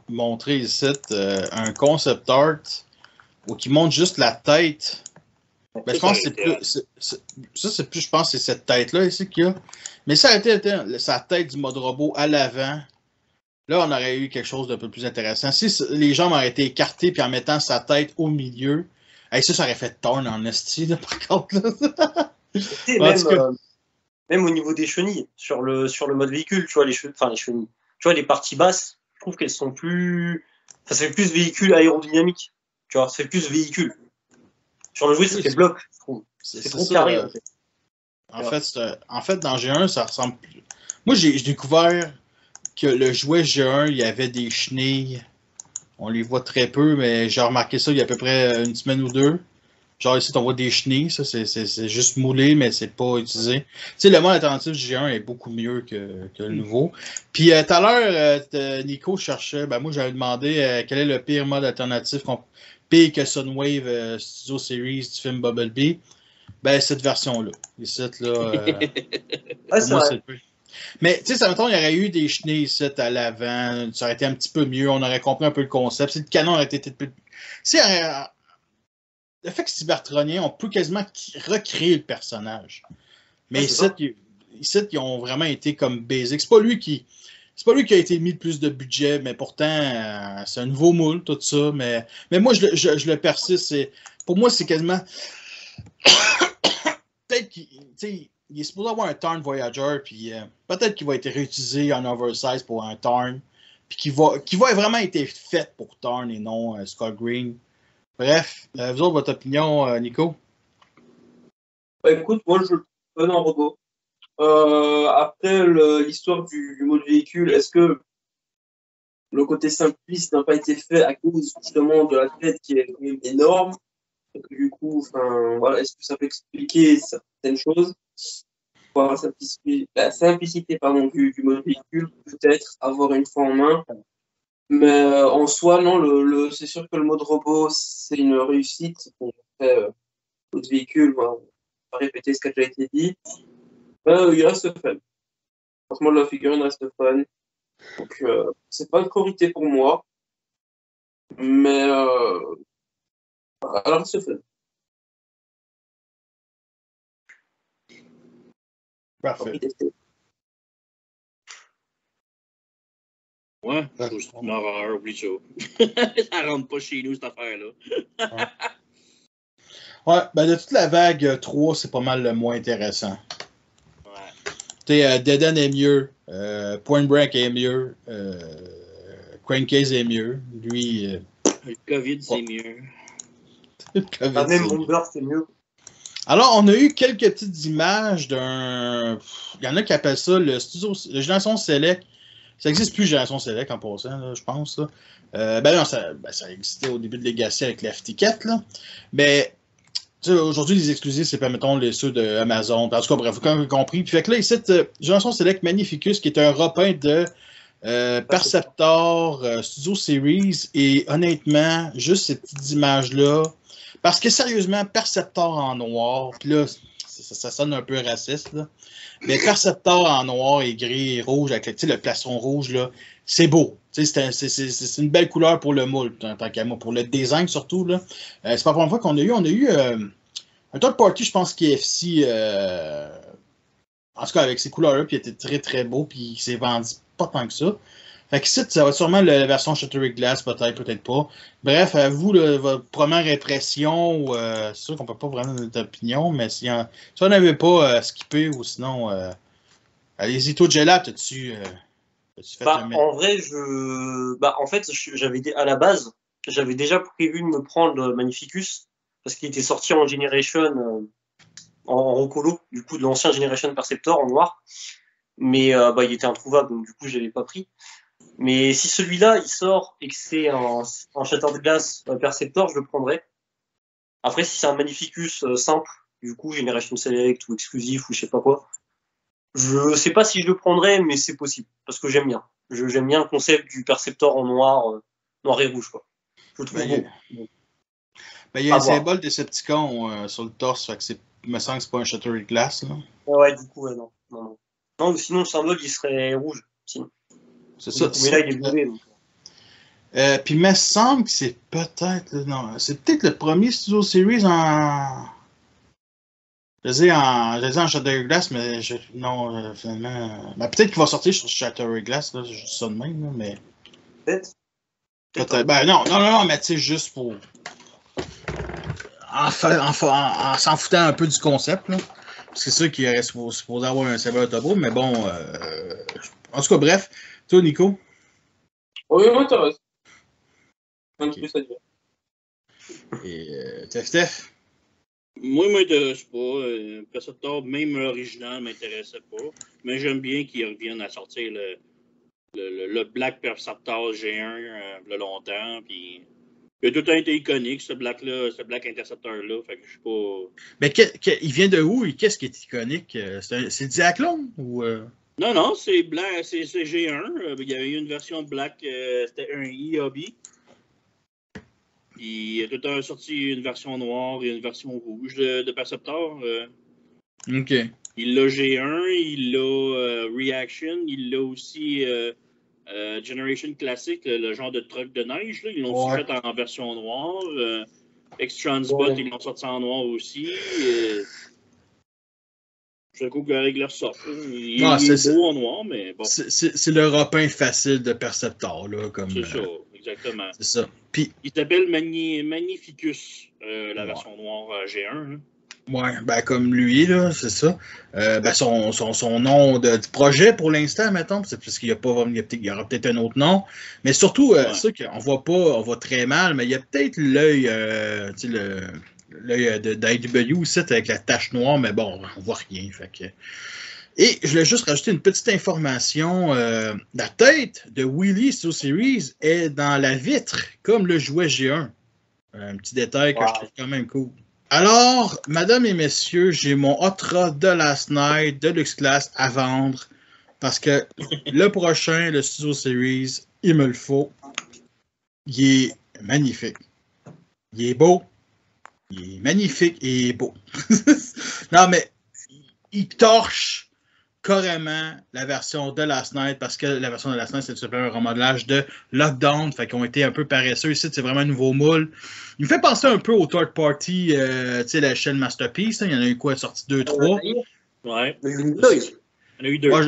montrer ici un concept art où qui montre juste la tête. Ben, je pense que c'est plus. C'est plus, je pense, c'est cette tête-là ici qu'il y a. Mais ça a été sa tête du mode robot à l'avant. Là, on aurait eu quelque chose d'un peu plus intéressant. Si les jambes auraient été écartées puis en mettant sa tête au milieu, ça aurait fait torn en esti, là, par contre. Là. Même au niveau des chenilles, sur le mode véhicule, tu vois, les chenilles. Tu vois, les parties basses, je trouve qu'elles sont plus. Ça fait plus véhicule aérodynamique. Tu vois, ça fait plus véhicule. Sur le jouet, ça fait bloc, je trouve. C'est trop carré, en fait. En fait, dans G1, ça ressemble plus. Moi, j'ai découvert que le jouet G1, il y avait des chenilles. On les voit très peu, mais j'ai remarqué ça il y a à peu près une semaine ou deux. Genre ici, on voit des chenilles, ça, c'est juste moulé, mais c'est pas utilisé. Tu sais, le mode alternatif du G1 est beaucoup mieux que le nouveau. Puis tout à l'heure, Nico cherchait, ben moi j'avais demandé quel est le pire mode alternatif, pire que Sunwave Studio Series du film Bumblebee. Ben, cette version-là. Ici, là, Ouais, pour c'est moi, vrai. c'est le pire. Mais, tu sais, ça mettons, il y aurait eu des chenilles ici à l'avant, ça aurait été un petit peu mieux, on aurait compris un peu le concept. Si le canon aurait été plus. Tu sais, le fait que c'est cybertronien, on peut quasiment recréer le personnage. Mais Ouais, ici, c'est ça. ils ont vraiment été comme basic. C'est pas lui qui a été mis le plus de budget, mais pourtant, c'est un nouveau moule, tout ça. Mais moi, je le persiste. Pour moi, c'est quasiment. Peut-être qu'il est supposé avoir un Tarn Voyager, puis peut-être qu'il va être réutilisé en oversize pour un Tarn, puis qu'il va vraiment être fait pour Tarn et non Scott Green. Bref, vous autres, votre opinion, Nico? Bah, écoute, moi, je donne un robot. Après, l'histoire du mode véhicule, est-ce que le côté simpliste n'a pas été fait à cause justement de la tête qui est quand même énorme? Et que du coup, enfin, voilà, est-ce que ça peut expliquer certaines choses? Voir la simplicité pardon, du mode véhicule, peut-être avoir une fois en main. Mais en soi, non, c'est sûr que le mode robot, c'est une réussite. Bon, après, mode véhicule, bah, on va répéter ce qui a déjà été dit. Il reste fun. Franchement, la figurine reste fun. Donc, c'est pas une priorité pour moi. Mais elle reste fun. Parfait. Ouais, je trouve que c'est une horreur, oublie ça. Ça rentre pas chez nous, cette affaire-là. Ouais, ben de toute la vague 3, c'est pas mal le moins intéressant. Ouais. Tu sais, Dead End est mieux, Point Break est mieux, Crankcase est mieux. Lui, Le COVID, c'est mieux. le COVID, Bah, même c'est mieux. Bomber, c'est mieux. Alors, on a eu quelques petites images d'un. Il y en a qui appellent ça le Génération Select. Ça n'existe plus, Génération Select, en passant, là, je pense. Là. Ben non, ça existait au début de Legacy avec la FT4, là. Mais aujourd'hui, les exclusifs, c'est, mettons, ceux de Amazon. En tout cas, bref, vous avez compris. Puis fait que là, ici, Génération Select Magnificus, qui est un repeint de Perceptor Studio Series. Et honnêtement, juste ces petites images-là. Parce que sérieusement, Perceptor en noir, puis là, ça sonne un peu raciste, là. Mais Perceptor en noir et gris et rouge, avec le plastron rouge, là, c'est beau. C'est une belle couleur pour le moule, tant qu'à moi, pour le design surtout. Là. C'est pas la première fois qu'on a eu. On a eu un third party, je pense, KFC, en tout cas avec ces couleurs-là, puis il était très très beau, puis il s'est vendu pas tant que ça. Fait que ici, ça va être sûrement la version Shattered Glass, peut-être pas. Bref, à vous, votre première impression, c'est sûr qu'on peut pas vraiment donner d'opinion, mais si on n'avait pas skippé, ou sinon, allez-y, toi, Jelap, t'as-tu fait un... En vrai, en fait, à la base, j'avais déjà prévu de me prendre Magnificus, parce qu'il était sorti en Generation, en recolo, du coup, de l'ancien Generation Perceptor en noir. Mais il était introuvable, donc du coup, je l'avais pas pris. Mais si celui-là, il sort et que c'est un Shattered Glass Perceptor, je le prendrai. Après, si c'est un Magnificus simple, du coup, Generation Select ou exclusif ou je sais pas quoi, je sais pas si je le prendrais, mais c'est possible, parce que j'aime bien. J'aime bien le concept du Perceptor en noir, noir et rouge, quoi. Je le trouve beau. Il y a un symbole Decepticon sur le torse, fait que il me semble que c'est pas un Shattered Glass, là. Ouais, du coup, ouais, non. Non, sinon, le symbole, il serait rouge, sinon. C'est ça. Mais là, il est violet, donc. Puis il me semble que c'est peut-être... Non, c'est peut-être le premier Studio Series en... Je disais en Shattered Glass, mais non, finalement... Ben, peut-être qu'il va sortir sur Shattered Glass, là, je dis ça de même, là, mais... Peut-être. Ben non, mais tu sais, juste pour... En s'en foutant un peu du concept, là. Parce que c'est sûr qu'il est supposé avoir un serveur turbo, mais bon... En tout cas, bref. Toi, Nico? Oui, m'intéresse. Un petit peu ça dire. Et Steph? Moi, il m'intéresse pas. Perceptor, même l'original, m'intéressait pas. Mais j'aime bien qu'ils reviennent à sortir le Black Perceptor G1 le longtemps. Puis Il a tout le temps été iconique, ce Black-là, ce Black Interceptor-là. Fait que je suis pas. Mais il vient de où et qu'est-ce qui est iconique? C'est Diaclone ou. Non, c'est blanc, c'est G1. Il y avait eu une version de Black, c'était un E-Hobby. Il a tout le temps sorti une version noire et une version rouge de Perceptor. OK. Il l'a G1, il l'a Reaction, il l'a aussi Generation Classic, le genre de truck de neige. Là. Ils l'ont aussi fait en version noire. X-Transbot, ils l'ont sorti en noir aussi. Je coup qu'avec leur sort. Il est beau en noir, mais bon. C'est l'Européen facile de Perceptor. C'est ça, exactement. C'est ça. Puis, il s'appelle Magnificus, la version noire G1. Là. Ouais, ben comme lui, là, c'est ça. Son nom de projet pour l'instant, mettons, c'est parce qu'il y aura peut-être un autre nom. Mais surtout, c'est ça qu'on voit pas, on voit très mal, mais il y a peut-être l'œil, l'œil d'IW aussi avec la tache noire, mais bon, on voit rien. Fait que... Et je voulais juste rajouter une petite information. La tête de Wheelie Steel Series est dans la vitre, comme le jouet G1. Un petit détail que je trouve quand même cool. Alors, mesdames et messieurs, j'ai mon Hot Rod de Last Night de Luxe Class à vendre parce que le prochain, le Studio Series, il me le faut. Il est magnifique. Il est beau. Il est magnifique et il est beau. Non, mais il torche carrément la version de Last Night parce que la version de Last Night, c'est tout simplement un remodelage de Lockdown, fait qu'ils ont été un peu paresseux ici, c'est vraiment un nouveau moule. Il me fait penser un peu au third party, tu sais, la chaîne Masterpiece, il y en a eu quoi, sorti 2-3. Ouais. Il y en a eu 2. Ouais,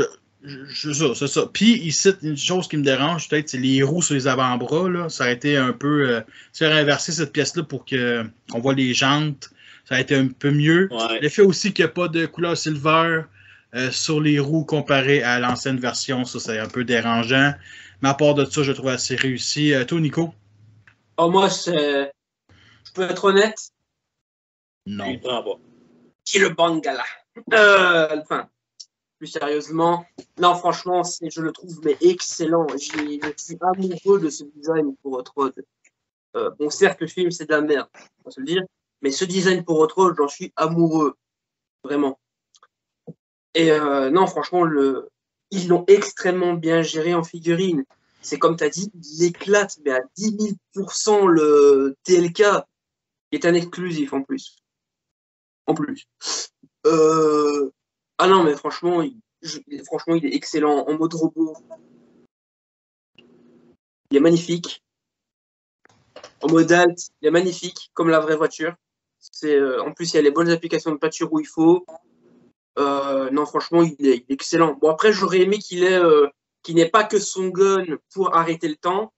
c'est ça. Puis ici, une chose qui me dérange, peut-être, c'est les roues sur les avant-bras, là. Ça a été un peu, tu sais, inverser cette pièce-là pour qu'on voit les jantes, ça a été un peu mieux. Ouais. Le fait aussi qu'il n'y a pas de couleur silver sur les roues comparé à l'ancienne version, ça c'est un peu dérangeant. Mais à part de ça, je trouve assez réussi. Toi, Nico? Oh, moi, je peux être honnête? Non. Il prend pas. Qui le Bangala? Enfin, plus sérieusement, non, franchement, je le trouve mais excellent. Je suis amoureux de ce design pour Hot Rod. Bon, certes, le film, c'est de la merde, on va se le dire, mais ce design pour Hot Rod, j'en suis amoureux. Vraiment. Et non, franchement, ils l'ont extrêmement bien géré en figurine. C'est comme tu as dit, il éclate, mais à 10 000% le TLK, qui est un exclusif en plus. Ah non, mais franchement, il est excellent en mode robot. Il est magnifique. En mode alt, il est magnifique, comme la vraie voiture. En plus, il y a les bonnes applications de pâture où il faut. Non, franchement, il est excellent. Bon, après, j'aurais aimé qu'il n'ait pas que son gun pour arrêter le temps.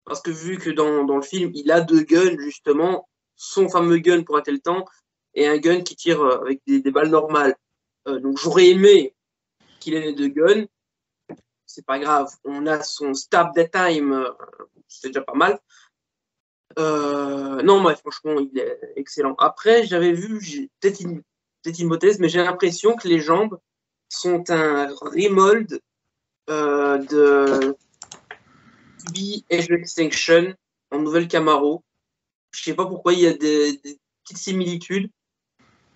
Parce que vu que dans le film, il a 2 guns, justement, son fameux gun pour arrêter le temps et un gun qui tire avec des balles normales. Donc, j'aurais aimé qu'il ait les 2 guns. C'est pas grave. On a son stab the time. C'est déjà pas mal. Non, mais franchement, il est excellent. Après, j'avais vu, peut-être une hypothèse, mais j'ai l'impression que les jambes sont un remold de QB Edge Extinction en nouvelle Camaro. Je sais pas pourquoi il y a des petites similitudes.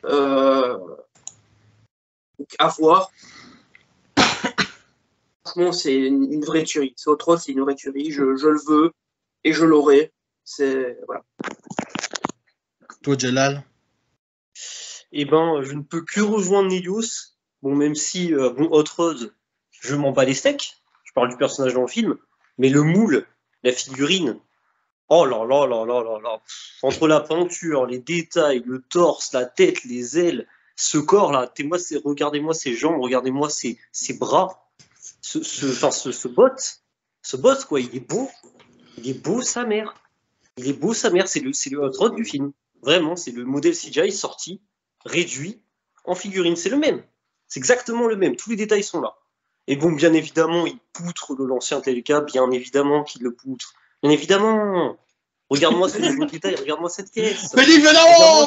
Donc, à voir. Franchement, c'est une vraie tuerie. C'est autre chose, c'est une vraie tuerie. Je le veux et je l'aurai. Voilà. Toi, Jelal? Eh ben, je ne peux que rejoindre Nelius. Bon, même si, Hot Rod, je m'en bats les steaks. Je parle du personnage dans le film. Mais le moule, la figurine, oh là là là là là là. Entre la peinture, les détails, le torse, la tête, les ailes, ce corps-là, regardez-moi ses jambes, regardez-moi ses bras. Ce bot, quoi, il est beau. Il est beau, sa mère. Il est beau, sa mère. C'est le Hot Rod du film. Vraiment, c'est le modèle CGI sorti, réduit, en figurine. C'est le même. C'est exactement le même. Tous les détails sont là. Et bon, bien évidemment, il poutre de l'ancien TLK. Bien évidemment qu'il le poutre. Bien évidemment. Regarde-moi ce nouveau détail. Regarde-moi cette caisse. Mais évidemment!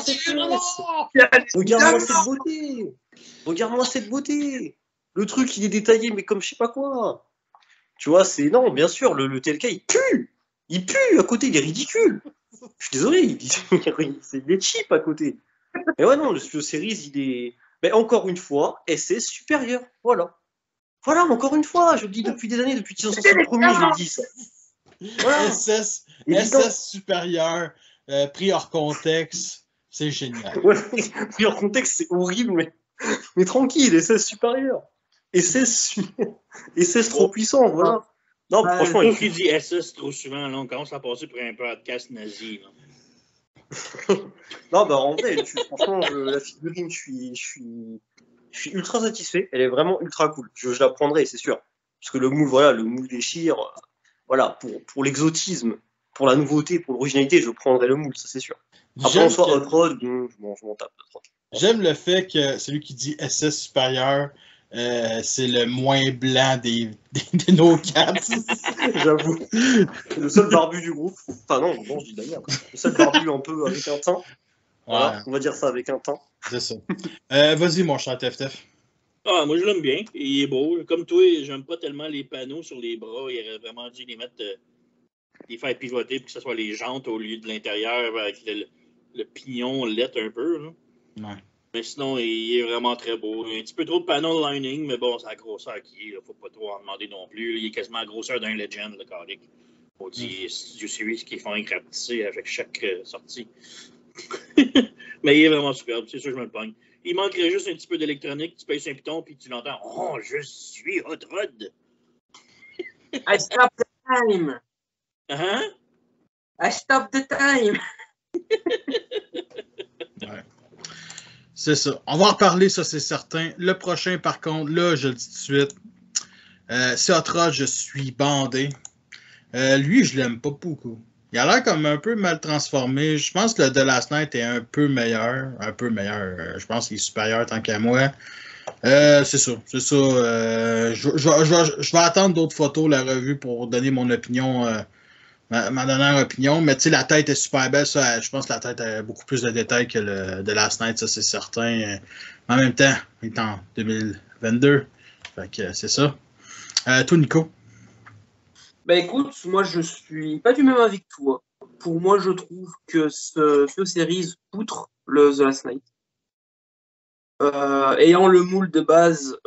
Regarde-moi cette beauté. Regarde-moi cette beauté. Le truc, il est détaillé, mais comme je sais pas quoi. Tu vois, non, bien sûr, le TLK, il pue. Il pue à côté, il est ridicule. Je suis désolé, il est cheap à côté. Et ouais, non, le Studio Series, il est. Mais encore une fois, SS supérieur. Voilà. Voilà, encore une fois, je le dis depuis des années, depuis qu'ils ont sorti le premier, je le dis ça. Voilà. SS supérieur, pris hors contexte, c'est génial. Ouais, pris hors contexte, c'est horrible, mais tranquille, SS supérieur. SS trop puissant, voilà. Non, franchement, il dit SS trop souvent, là, on commence à passer pour un podcast nazi. Là. Non, bah en vrai, franchement, la figurine, je suis ultra satisfait. Elle est vraiment ultra cool. Je la prendrai, c'est sûr. Parce que le moule déchire. Voilà, pour l'exotisme, pour la nouveauté, pour l'originalité, je prendrai le moule, ça c'est sûr. Après, en soi, Hot Rod, je m'en tape. J'aime le fait que celui qui dit SS supérieur, c'est le moins blanc de nos quatre. J'avoue. Le seul barbu du groupe. Enfin non, je dis de la merde. Le seul barbu un peu avec un teint. Voilà, ouais. On va dire ça avec un teint. C'est ça. Vas-y, mon cher Tef. Ah, moi je l'aime bien. Il est beau. Comme toi, j'aime pas tellement les panneaux sur les bras. Il aurait vraiment dû les faire pivoter pour que ce soit les jantes au lieu de l'intérieur avec le pignon lettre un peu. Là. Ouais. Mais sinon, il est vraiment très beau. Un petit peu trop de panneaux de lining, mais bon, c'est la grosseur qui est. Là. Faut pas trop en demander non plus. Là. Il est quasiment la grosseur d'un Legend, le Calic. On dit du series qui font rapetisser avec chaque sortie. Mais il est vraiment superbe, c'est sûr que je me le pogne. Il manquerait juste un petit peu d'électronique, tu payes un piton puis tu l'entends. Oh, je suis Hot Rod. I stop the time. Hein? I stop the time. Ouais. C'est ça. On va en reparler, ça c'est certain. Le prochain, par contre, là, je le dis tout de suite. C'est Hot Rod, je suis bandé. Lui, je l'aime pas beaucoup. Il a l'air comme un peu mal transformé. Je pense que le The Last Night est un peu meilleur. Je pense qu'il est supérieur tant qu'à moi. C'est ça. Je vais attendre d'autres photos, la revue, pour donner mon opinion, ma dernière opinion. Mais tu sais, la tête est super belle. Ça, je pense que la tête a beaucoup plus de détails que le The Last Night, ça c'est certain. En même temps, il est en 2022. Fait que c'est ça. Toi, Nico? Ben écoute, moi je suis pas du même avis que toi. Pour moi, je trouve que ce series outre le The Last Night. Ayant le moule de base,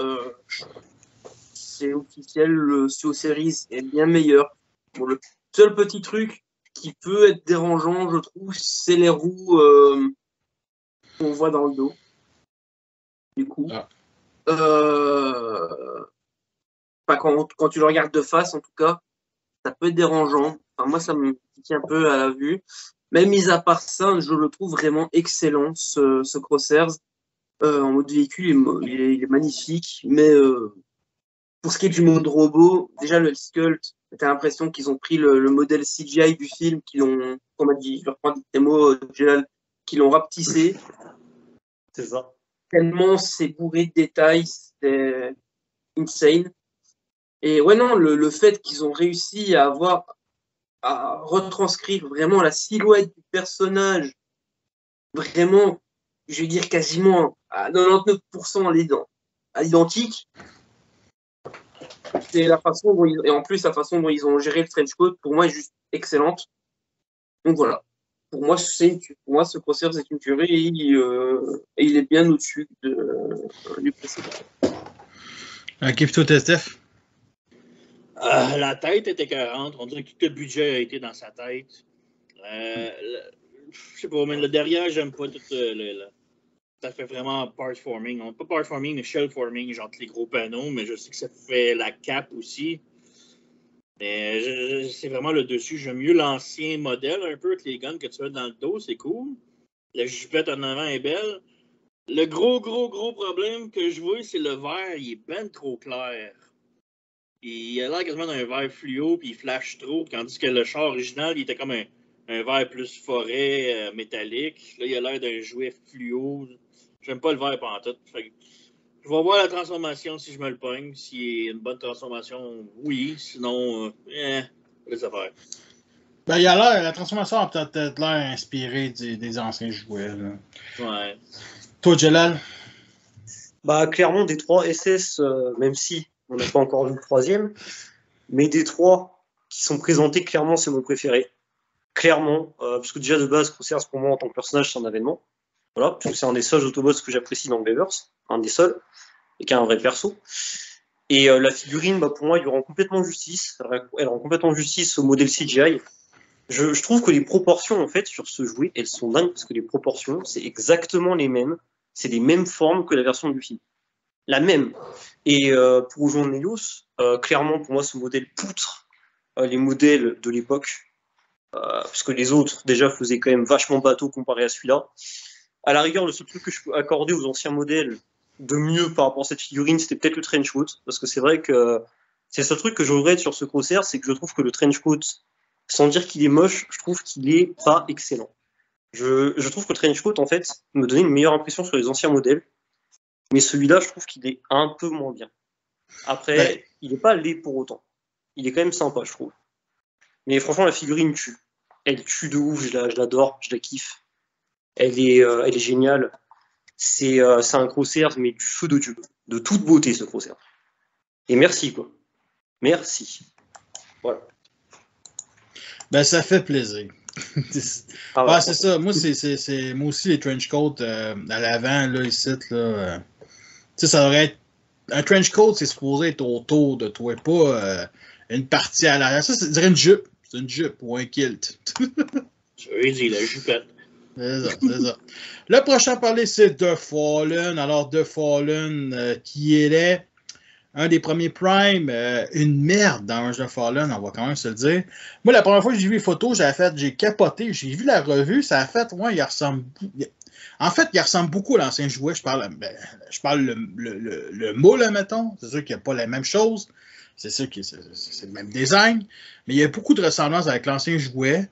c'est officiel, le Studio Series est bien meilleur. Bon, le seul petit truc qui peut être dérangeant, je trouve, c'est les roues qu'on voit dans le dos. Du coup, quand tu le regardes de face, en tout cas, ça peut être dérangeant. Enfin, moi, ça me pique un peu à la vue. Mais mis à part ça, je le trouve vraiment excellent, ce Crosshairs. En mode véhicule, il est magnifique. Mais pour ce qui est du mode robot, déjà, le Sculpt, t'as l'impression qu'ils ont pris le modèle CGI du film, comme a dit, je vais reprendre tes mots, Gélal, qu'ils l'ont rapetissé. C'est ça. Tellement c'est bourré de détails, c'est insane. Et ouais, non, le fait qu'ils ont réussi à retranscrire vraiment la silhouette du personnage, vraiment, je vais dire quasiment à 99% à l'identique, c'est la façon dont et en plus la façon dont ils ont géré le trench coat, pour moi, est juste excellente. Donc voilà. Pour moi, ce Crosshairs est une tuerie et il est bien au-dessus du précédent. Ok, plutôt Steph. La tête était écœurante. On dirait que tout le budget a été dans sa tête. Je sais pas, mais le derrière, j'aime pas tout ça fait vraiment part forming. Non, pas part forming, mais shell forming, genre les gros panneaux, mais je sais que ça fait la cape aussi. Mais c'est vraiment le dessus. J'aime mieux l'ancien modèle un peu avec les guns que tu as dans le dos, c'est cool. La jupette en avant est belle. Le gros problème que je vois, c'est le vert, il est ben trop clair. Il a l'air quasiment d'un vert fluo, puis il flash trop, tandis que le char original, il était comme un vert plus forêt, métallique. Là, il a l'air d'un jouet fluo. J'aime pas le vert pantoute. Je vais voir la transformation si je me le pogne. S'il y a une bonne transformation, oui. Sinon, laisse faire. Ben, il a l'air, la transformation a peut-être l'air inspirée des anciens jouets. Là. Ouais. Toi, Jelal? Bah, clairement, des 3 SS, même si on n'a pas encore vu le troisième, mais des 3 qui sont présentés, clairement, c'est mon préféré. Clairement, parce que déjà de base, Crosshair, pour moi, en tant que personnage, c'est un avènement. Voilà, parce que c'est un des seuls Autobots que j'apprécie dans le Weverse, un des seuls, et qui a un vrai perso. Et la figurine, pour moi, elle lui rend complètement justice. Elle rend complètement justice au modèle CGI. Je trouve que les proportions, en fait, sur ce jouet, elles sont dingues, parce que les proportions, c'est exactement les mêmes. C'est les mêmes formes que la version du film. La même. Et pour rejoindre Nelios, clairement, pour moi, ce modèle poutre les modèles de l'époque. Parce que les autres, déjà, faisaient quand même vachement bateau comparé à celui-là. À la rigueur, le seul truc que je peux accorder aux anciens modèles de mieux par rapport à cette figurine, c'était peut-être le trench coat. Parce que c'est vrai que c'est le seul truc que je regrette sur ce Crosshair, c'est que je trouve que le trench coat, sans dire qu'il est moche, je trouve qu'il est pas excellent. Je trouve que le trench coat, en fait, me donnait une meilleure impression sur les anciens modèles. Mais celui-là, je trouve qu'il est un peu moins bien. Après, il n'est pas laid pour autant. Il est quand même sympa, je trouve. Mais franchement, la figurine tue. Elle tue de ouf, je l'adore, je la kiffe. Elle est géniale. C'est un Crosshair, mais du feu de Dieu. De toute beauté, ce Crosshair. Et merci, quoi. Merci. Voilà. Ça fait plaisir. C'est ça. Moi, moi aussi, les trench coats à l'avant, là, ici, là. Ça aurait être. Un trench coat, c'est supposé être autour de toi, pas une partie à l'arrière. Ça, c'est dirait une jupe. C'est une jupe ou un kilt. Tu veux dire la jupette. C'est ça. Le prochain à parler, c'est The Fallen. Alors, The Fallen, qui est un des premiers Prime, une merde dans un jeu Fallen, on va quand même se le dire. Moi, la première fois que j'ai vu les photos, j'ai capoté, j'ai vu la revue, ça a fait, il ressemble. En fait, il ressemble beaucoup à l'ancien jouet. Je parle le moule, mettons. C'est sûr qu'il n'y a pas la même chose. C'est sûr que c'est le même design. Mais il y a beaucoup de ressemblances avec l'ancien jouet.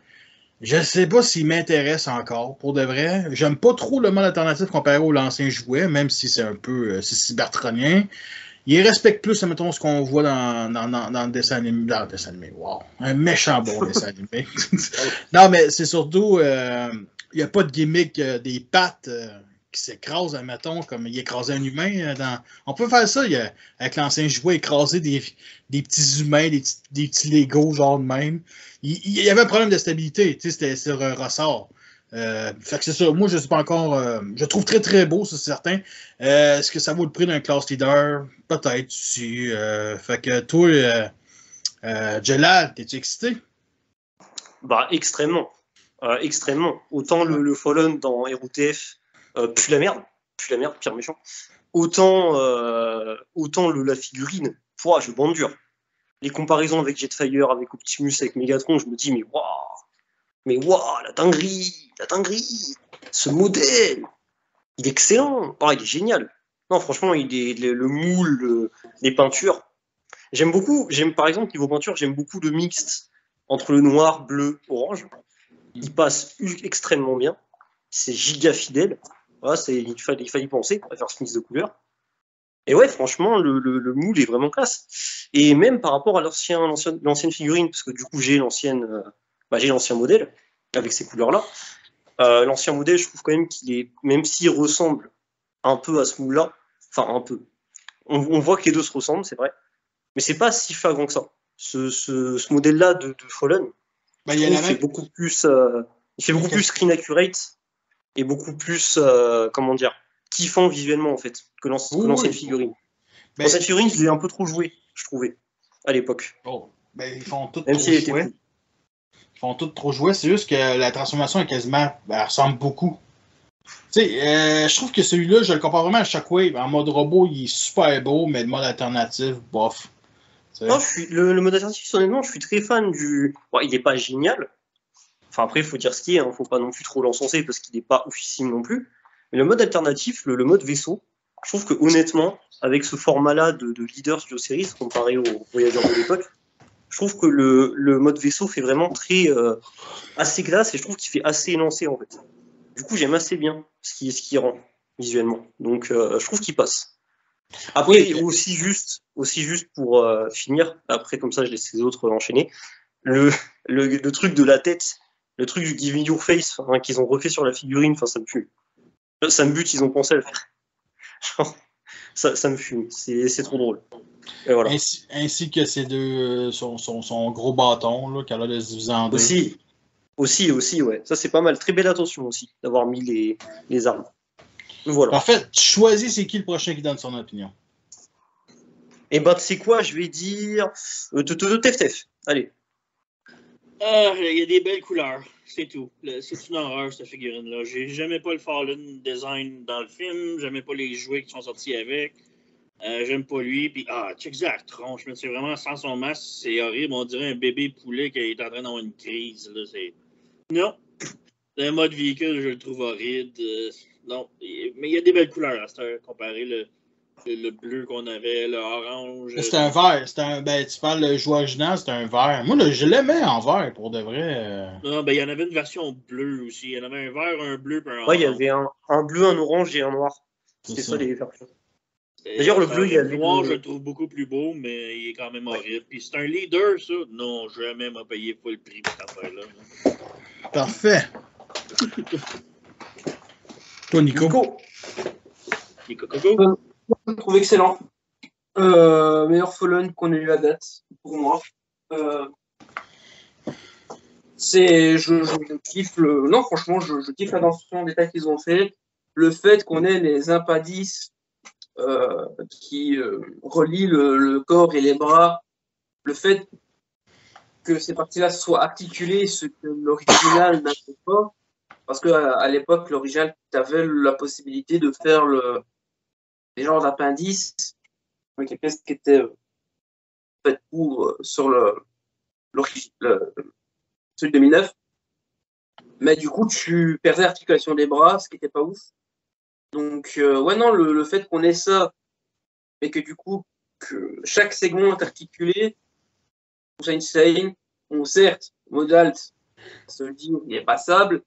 Je ne sais pas s'il m'intéresse encore, pour de vrai. J'aime pas trop le mode alternatif comparé au l'ancien jouet, même si c'est un peu cybertronien. Il respecte plus, mettons, ce qu'on voit dans le dessin animé. Dans le dessin animé, wow. Un méchant bon dessin animé. Non, mais c'est surtout, il n'y a pas de gimmick des pattes qui s'écrasent, mettons, comme il écrasait un humain. On peut faire ça avec l'ancien jouet, écraser des petits humains, des petits Legos, genre de même. Il y avait un problème de stabilité, c'était sur un ressort. Fait que c'est ça. Moi, je ne sais pas encore. Je le trouve très très beau, c'est certain. Est-ce que ça vaut le prix d'un class leader? Peut-être, si. Fait que toi, Jelal, t'es-tu excité? Extrêmement. Extrêmement. Autant le Fallen dans ROTF pue la merde, pire méchant. Autant la figurine, je bande dur. Les comparaisons avec Jetfire, avec Optimus, avec Megatron, je me dis, mais waouh, la dinguerie, ce modèle, il est excellent, il est génial. Non, franchement, le moule, les peintures. Par exemple, niveau peinture, j'aime beaucoup le mixte entre le noir, bleu, orange. Il passe extrêmement bien. C'est giga fidèle. Voilà, il fallait y penser à faire ce mix de couleurs. Et ouais, franchement, le moule est vraiment classe. Et même par rapport à l'ancienne figurine, parce que du coup, j'ai l'ancien modèle avec ces couleurs-là. L'ancien modèle, je trouve quand même qu'il est, même s'il ressemble un peu à ce moule-là, enfin un peu. On voit que les deux se ressemblent, c'est vrai, mais c'est pas si flagrant que ça. Ce modèle-là de Fallen, il fait beaucoup plus screen accurate et beaucoup plus, kiffant visuellement en fait que l'ancienne figurine. L'ancienne figurine, je l'ai un peu trop joué, je trouvais, à l'époque. Ils font tout trop jouer. Ils font tout trop jouer, c'est juste que la transformation est quasiment, elle ressemble beaucoup. Je trouve que celui-là, je le compare vraiment à Shockwave. En mode robot, il est super beau, mais le mode alternatif, bof. Non, le mode alternatif, honnêtement, je suis très fan du. Il n'est pas génial. Enfin, après, il faut dire ce qu'il est, faut pas non plus trop l'encenser parce qu'il n'est pas oufissime non plus. Mais le mode alternatif, le mode vaisseau, je trouve que honnêtement, avec ce format-là de Leader Studio Series comparé aux voyageurs de l'époque, je trouve que le mode vaisseau fait vraiment assez classe et je trouve qu'il fait assez élancé en fait. Du coup, j'aime assez bien ce qui rend visuellement. Donc, je trouve qu'il passe. Après, aussi juste pour finir, après comme ça, je laisse les autres enchaîner. Le truc de la tête, le truc du Give Me Your Face qu'ils ont refait sur la figurine, ça me fume. Ça me bute, ils ont pensé à le faire. Ça me fume, c'est trop drôle. Et voilà. Ainsi que ses deux, son gros bâton, là, qu'elle a de se diviser en deux. Aussi, ouais. Ça, c'est pas mal. Très belle attention aussi, d'avoir mis les armes. Voilà. Parfait. Tu choisis c'est qui le prochain qui donne son opinion. Et ben, tu sais quoi, je vais dire. Tef. Allez. Il y a des belles couleurs, c'est tout. C'est une horreur, cette figurine-là. J'aimais pas le Fallen design dans le film, j'aimais pas les jouets qui sont sortis avec. J'aime pas lui. Puis, check ça, la tronche. C'est vraiment sans son masque, c'est horrible. On dirait un bébé poulet qui est en train d'avoir une crise. Là. Non. Le mode véhicule, je le trouve horrible. Non. Mais il y a des belles couleurs à cette heure, comparé le bleu qu'on avait, le orange. C'était un vert. Ben, tu parles le joueur original, c'était un vert. Moi, je l'aimais en vert, pour de vrai. Non, ben, il y en avait une version bleue aussi. Il y en avait un vert, un bleu, puis un orange. Ouais, il y avait un bleu, un orange et un noir. C'était ça les versions. D'ailleurs, le bleu, il y a le noir, je le trouve beaucoup plus beau, mais il est quand même horrible. Puis c'est un leader, ça. Non, jamais m'a payé full prix pour cette affaire-là. Parfait. Toi, Nico. Je le trouve excellent. Meilleur Fallen qu'on ait eu à date, pour moi. Je kiffe Non, franchement, je kiffe l'attention aux détails qu'ils ont fait. Le fait qu'on ait les impadis qui relient le corps et les bras, le fait que ces parties-là soient articulées, ce que l'original n'avait pas, parce qu'à l'époque, l'original, tu avais la possibilité de faire les genres d'appendices avec les pièces qui étaient faites sur celui de 2009. Mais du coup, tu perdais l'articulation des bras, ce qui n'était pas ouf. Donc, ouais, non, le fait qu'on ait ça, et que du coup, que chaque segment est articulé, pour ça insane. Bon, certes, Modalt, se le dit, il est passable.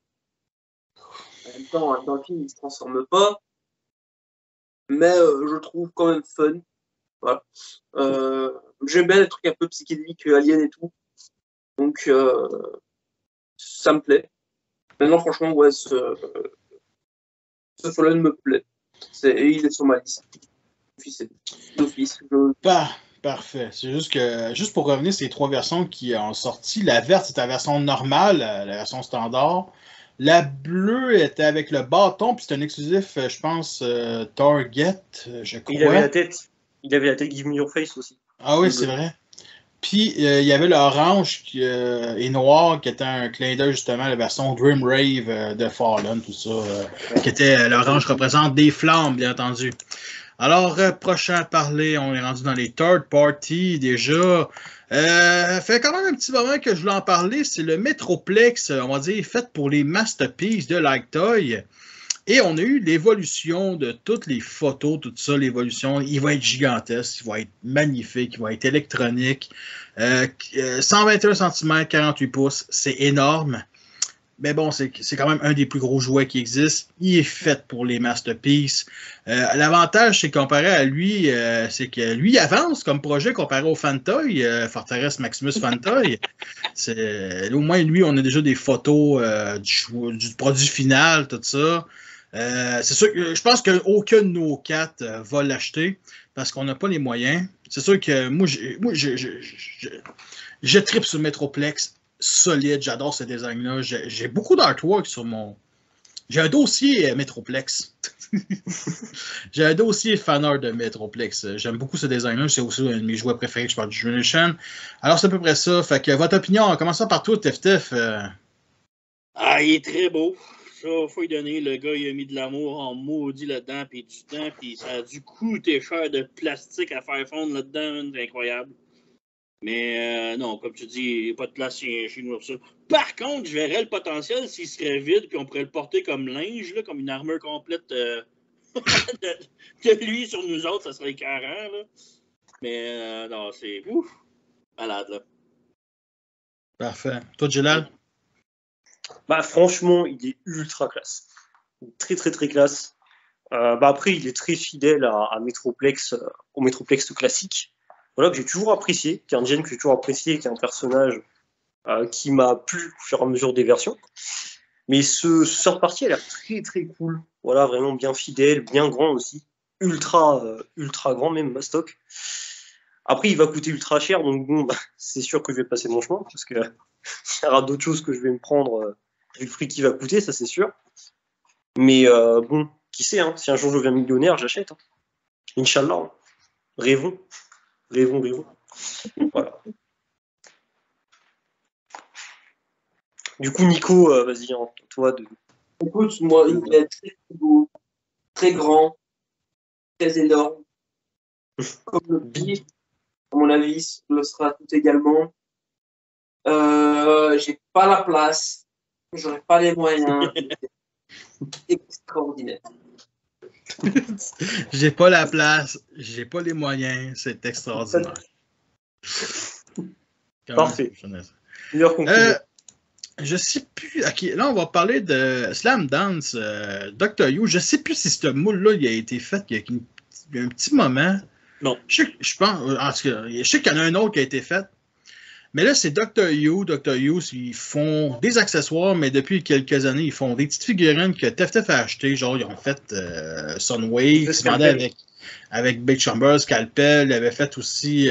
En même temps, dans le film, il ne se transforme pas. Mais je trouve quand même fun. Voilà. J'aime bien les trucs un peu psychédéliques, alien et tout. Donc, ça me plaît. Maintenant, franchement, ouais, ce Fallen me plaît. Et il est sur ma liste. D'office. Parfait. C'est juste pour revenir sur les trois versions qui ont sorti, la verte, c'était la version normale, la version standard. La bleue était avec le bâton, puis c'est un exclusif, je pense, Target, je crois. Il avait la tête Give Me Your Face aussi. Ah oui, c'est vrai. Puis, il y avait l'orange et noir, qui était un clin d'œil justement à la version Dream Rave de Fallen, tout ça. Qui était, l'orange représente des flammes, bien entendu. Alors, prochain à parler, on est rendu dans les third party déjà. Fait quand même un petit moment que je voulais en parler, c'est le Metroplex, on va dire, fait pour les masterpieces de Like-Toy. Et on a eu l'évolution de toutes les photos, tout ça, l'évolution. Il va être gigantesque, il va être magnifique, il va être électronique. 121 cm, 48 pouces, c'est énorme. Mais bon, c'est quand même un des plus gros jouets qui existent. Il est fait pour les masterpieces. L'avantage, c'est comparé à lui, c'est que lui il avance comme projet comparé au Fantoy, Fortress Maximus Fantoy. Au moins, lui, on a déjà des photos du produit final, tout ça. C'est sûr que je pense qu'aucun de nos quatre va l'acheter parce qu'on n'a pas les moyens. C'est sûr que moi je tripe sur Metroplex. Solide, j'adore ce design-là. J'ai beaucoup d'artwork sur mon... J'ai un dossier Metroplex. J'ai un dossier fanart de Metroplex. J'aime beaucoup ce design-là. C'est aussi un de mes jouets préférés que je parle du Generation. Alors, c'est à peu près ça. Fait que votre opinion, en commençant par toi, Tef. Il est très beau. Ça, faut lui donner. Le gars, il a mis de l'amour en maudit là-dedans, puis du temps, puis ça a dû coûter cher de plastique à faire fondre là-dedans. C'est incroyable. Mais non, comme tu dis, il n'y a pas de place chez nous pour ça. Par contre, je verrais le potentiel s'il serait vide, puis on pourrait le porter comme linge, là, comme une armure complète de lui sur nous autres, ça serait écœurant. Là. Mais non, c'est malade. Là. Parfait. Toi, Gilal? Franchement, il est ultra classe. Très, très, très classe. Après, il est très fidèle à Metroplex, au Metroplex classique. Voilà, que j'ai toujours apprécié, qui est un gen que j'ai toujours apprécié, qui est un personnage qui m'a plu au fur et à mesure des versions. Mais ce third party a l'air très très cool. Voilà, vraiment bien fidèle, bien grand aussi. Ultra grand même, Mastoc. Après, il va coûter ultra cher, donc bon, bah, c'est sûr que je vais passer mon chemin, parce que il y aura d'autres choses que je vais me prendre vu le prix qu'il va coûter, ça c'est sûr. Mais bon, qui sait, hein, si un jour je deviens millionnaire, j'achète. Hein. Inch'Allah. Hein. Rêvons. Rêvons, rêvons. Voilà. Du coup, Nico, vas-y, hein, toi de. Écoute, moi, il est très beau, très grand, très énorme. Comme le pied, à mon avis, le sera tout également. J'ai pas la place, j'aurais pas les moyens. Extraordinaire. J'ai pas la place, j'ai pas les moyens, c'est extraordinaire. Parfait. Meilleure conclusion. Je sais plus. Ok, là, on va parler de Slam Dance, Dr. You. Je sais plus si ce moule-là il a été fait il y a un petit moment. Non. Je pense, en tout cas, je sais qu'il y en a un autre qui a été fait. Mais là, c'est Dr. You. Dr. You, ils font des accessoires, mais depuis quelques années, ils font des petites figurines que TFTF a acheté. Genre, ils ont fait Sunwave, ils se vendaient avec Big Chambers, Scalpel. Ils avaient fait aussi.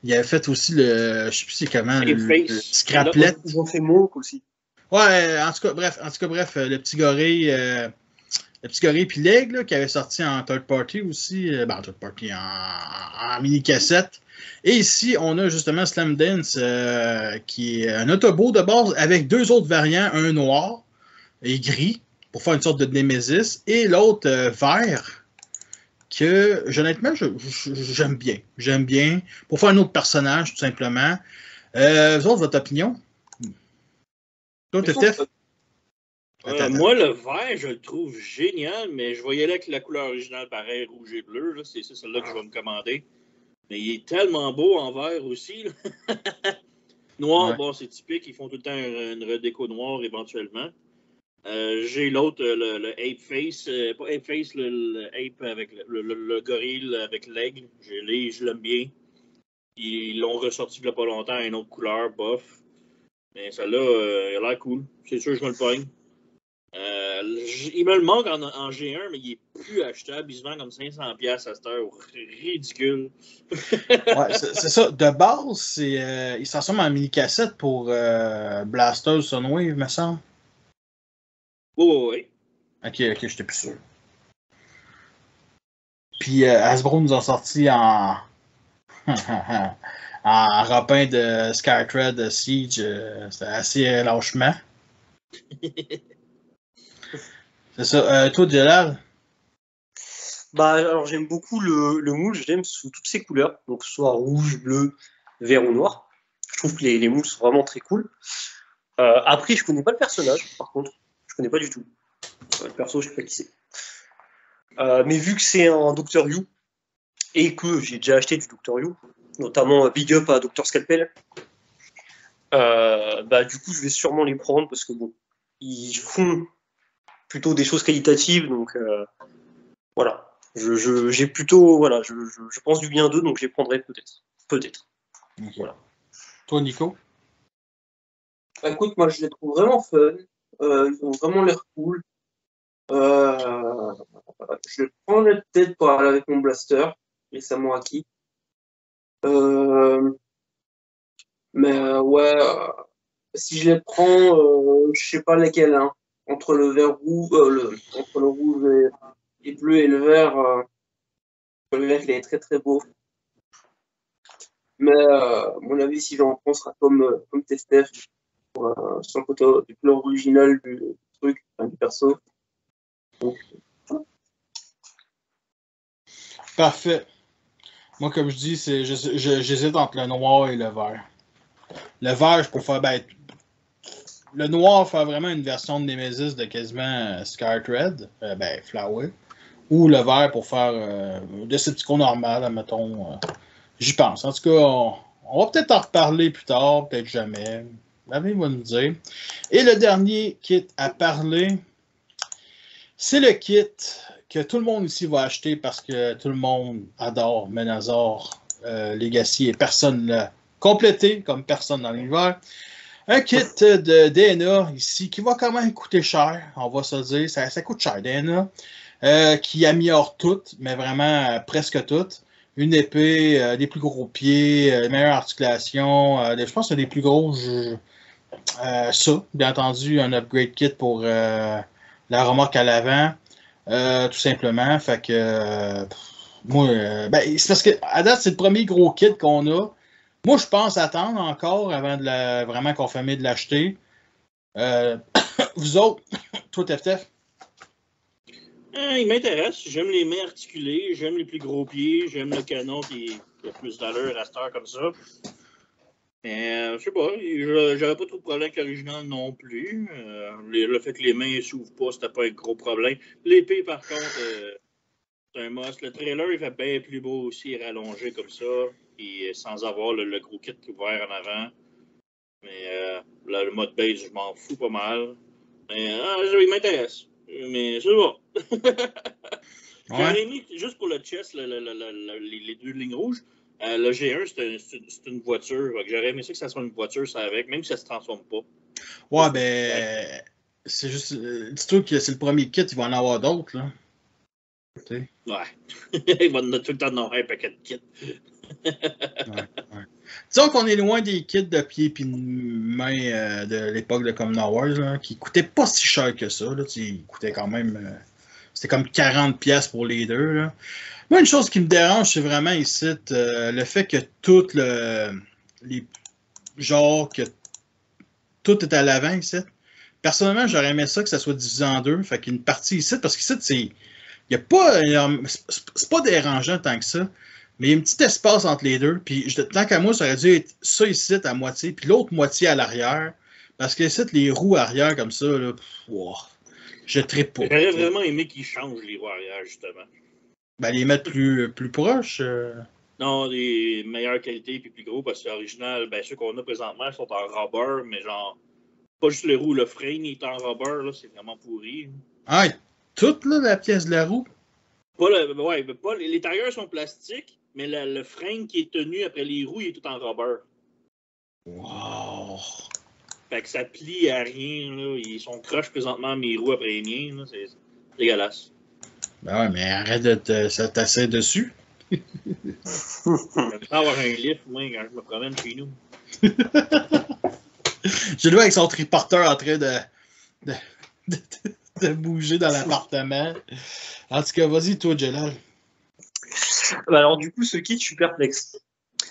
Il avait fait aussi le. Je sais plus c'est comment. Le Scraplet. Ils ont fait Monk aussi. Ouais, en tout cas, bref, le petit gorille. Le petit gorille puis l'aigle là, qui avait sorti en third party aussi. En third party, en mini cassette. Et ici, on a justement Slam Dance qui est un autobo de base avec deux autres variants, un noir et gris, pour faire une sorte de Nemesis, et l'autre vert. Que, honnêtement, j'aime bien. J'aime bien. Pour faire un autre personnage, tout simplement. Vous autres, votre opinion? Toi, Tef? Moi, le vert, je le trouve génial, mais je voyais là que la couleur originale paraît rouge et bleu. Là. C'est celle-là que je vais me commander. Mais il est tellement beau en vert aussi. Là. Noir, bon, c'est typique. Ils font tout le temps une redéco noire éventuellement. J'ai l'autre, le Ape Face. Pas Ape Face, le Ape avec le gorille avec l'aigle. Je l'aime bien. Ils l'ont ressorti il n'y a pas longtemps à une autre couleur, bof. Mais celle-là, il a l'air cool. C'est sûr que je me le pogne. Il me le manque en G1, mais il est plus achetable. Il se vend comme 500$ à cette heure. Ridicule. Ouais, c'est ça. De base, il s'en sort en mini-cassette pour Blaster Sunwave, me semble. Oui. Ok, j'étais plus sûr. Puis Hasbro nous a sorti en en rapin de Skytread Siege. C'était assez lâchement. C'est ça. Toi, Jalal? Bah, alors j'aime beaucoup le moule, je l'aime sous toutes ses couleurs, donc que ce soit rouge, bleu, vert ou noir. Je trouve que les moules sont vraiment très cool. Après, je connais pas le personnage, par contre. Je connais pas du tout. Le perso, je sais pas qui c'est. Mais vu que c'est un Dr. You, et que j'ai déjà acheté du Dr. You, notamment Big Up à Dr. Scalpel, du coup, je vais sûrement les prendre, parce que bon, ils font plutôt des choses qualitatives, donc voilà. J'ai plutôt, voilà, je pense du bien d'eux, donc je les prendrai peut-être. Peut-être. Okay. Voilà. Toi, Nico? Écoute, moi, je les trouve vraiment fun. Ils ont vraiment l'air cool. Je vais prendre peut-être pour aller avec mon blaster, récemment acquis. Ouais, si je les prends, je sais pas lesquels, hein. Entre le vert rouge, entre le rouge et bleu et le vert il est très très beau. Mais à mon avis, si j'en prends, sera comme TFTF, sur le côté du couleur original du truc, du perso. Donc, Parfait. Moi, comme je dis, j'hésite entre le noir et le vert. Le vert, je préfère. Le noir, faire vraiment une version de Nemesis de quasiment Skytread, Flower. Ou le vert pour faire de Decepticon normal, mettons. J'y pense. En tout cas, on va peut-être en reparler plus tard, peut-être jamais. L'avenir va nous dire. Et le dernier kit à parler, c'est le kit que tout le monde ici va acheter parce que tout le monde adore Menazor Legacy et personne ne l'a complété comme personne dans l'univers. Un kit de DNA ici qui va quand même coûter cher, on va se dire. Ça coûte cher, DNA. Qui améliore tout, mais vraiment presque tout. une épée, des plus gros pieds, meilleure articulation. Je pense que c'est des plus gros. Ça, bien entendu, un upgrade kit pour la remorque à l'avant. Tout simplement. Fait que moi, ben, c'est parce que à date, c'est le premier gros kit qu'on a. Moi, je pense attendre encore avant de vraiment confirmer de l'acheter. Vous autres, toi, TFTF? Il m'intéresse. J'aime les mains articulées, j'aime les plus gros pieds, j'aime le canon qui a plus d'allure à cette heure comme ça. Je sais pas, j'avais pas trop de problème avec l'original non plus. Le fait que les mains ne s'ouvrent pas, c'était pas un gros problème. L'épée, par contre, c'est un must. Le trailer, il fait bien plus beau aussi, rallongé comme ça, et sans avoir le gros kit ouvert en avant. Mais là, le mode base, je m'en fous pas mal. Mais il m'intéresse. Mais c'est bon. J'aurais aimé, juste pour le chess, les deux lignes rouges, le G1, c'est une voiture. J'aurais aimé ça que ça soit une voiture, ça avec, même si ça se transforme pas. Ouais, ben, c'est juste. Dis-toi que c'est le premier kit, il va en avoir d'autres, là. T'sais. Ouais. Il va en avoir tout le temps dans un paquet de kits. Ouais. Disons qu'on est loin des kits de pieds et de mains de l'époque de Commodore Wars, là, qui coûtaient pas si cher que ça. Là, ils coûtaient quand même. C'était comme 40$ pour les deux. Là. Moi, une chose qui me dérange, c'est vraiment ici le fait que tout que tout est à l'avant ici. Personnellement, j'aurais aimé ça que ça soit divisé en deux. Fait qu'il y a une partie ici, parce qu'ici, il n'y a pas. C'est pas dérangeant tant que ça. Mais il y a un petit espace entre les deux. Puis tant qu'à moi, ça aurait dû être ça ici à moitié, puis l'autre moitié à l'arrière. Parce que ici, les roues arrière comme ça, là, je trippe pas. J'aurais vraiment aimé qu'ils changent les roues arrière, justement. Ben, les mettre plus proches. Non, des meilleures qualités puis plus gros, parce que l'original, ben, ceux qu'on a présentement sont en rubber, mais genre, pas juste les roues, le frame est en rubber, là, c'est vraiment pourri. Ah, toute là, la pièce de la roue? Pas les tailleurs sont plastiques, mais le frame qui est tenu après les roues, il est tout en rubber. Wow! Fait que ça plie à rien, là. Ils sont croches présentement mes roues après les miens, là. C'est dégueulasse. Ben ouais, mais arrête de s'asseoir dessus. J'aime pas avoir un lift, moi, quand je me promène chez nous. Je le vois avec son triporteur en train de bouger dans l'appartement. En tout cas, vas-y, toi, Jelal. Alors, du coup, ce kit, je suis perplexe.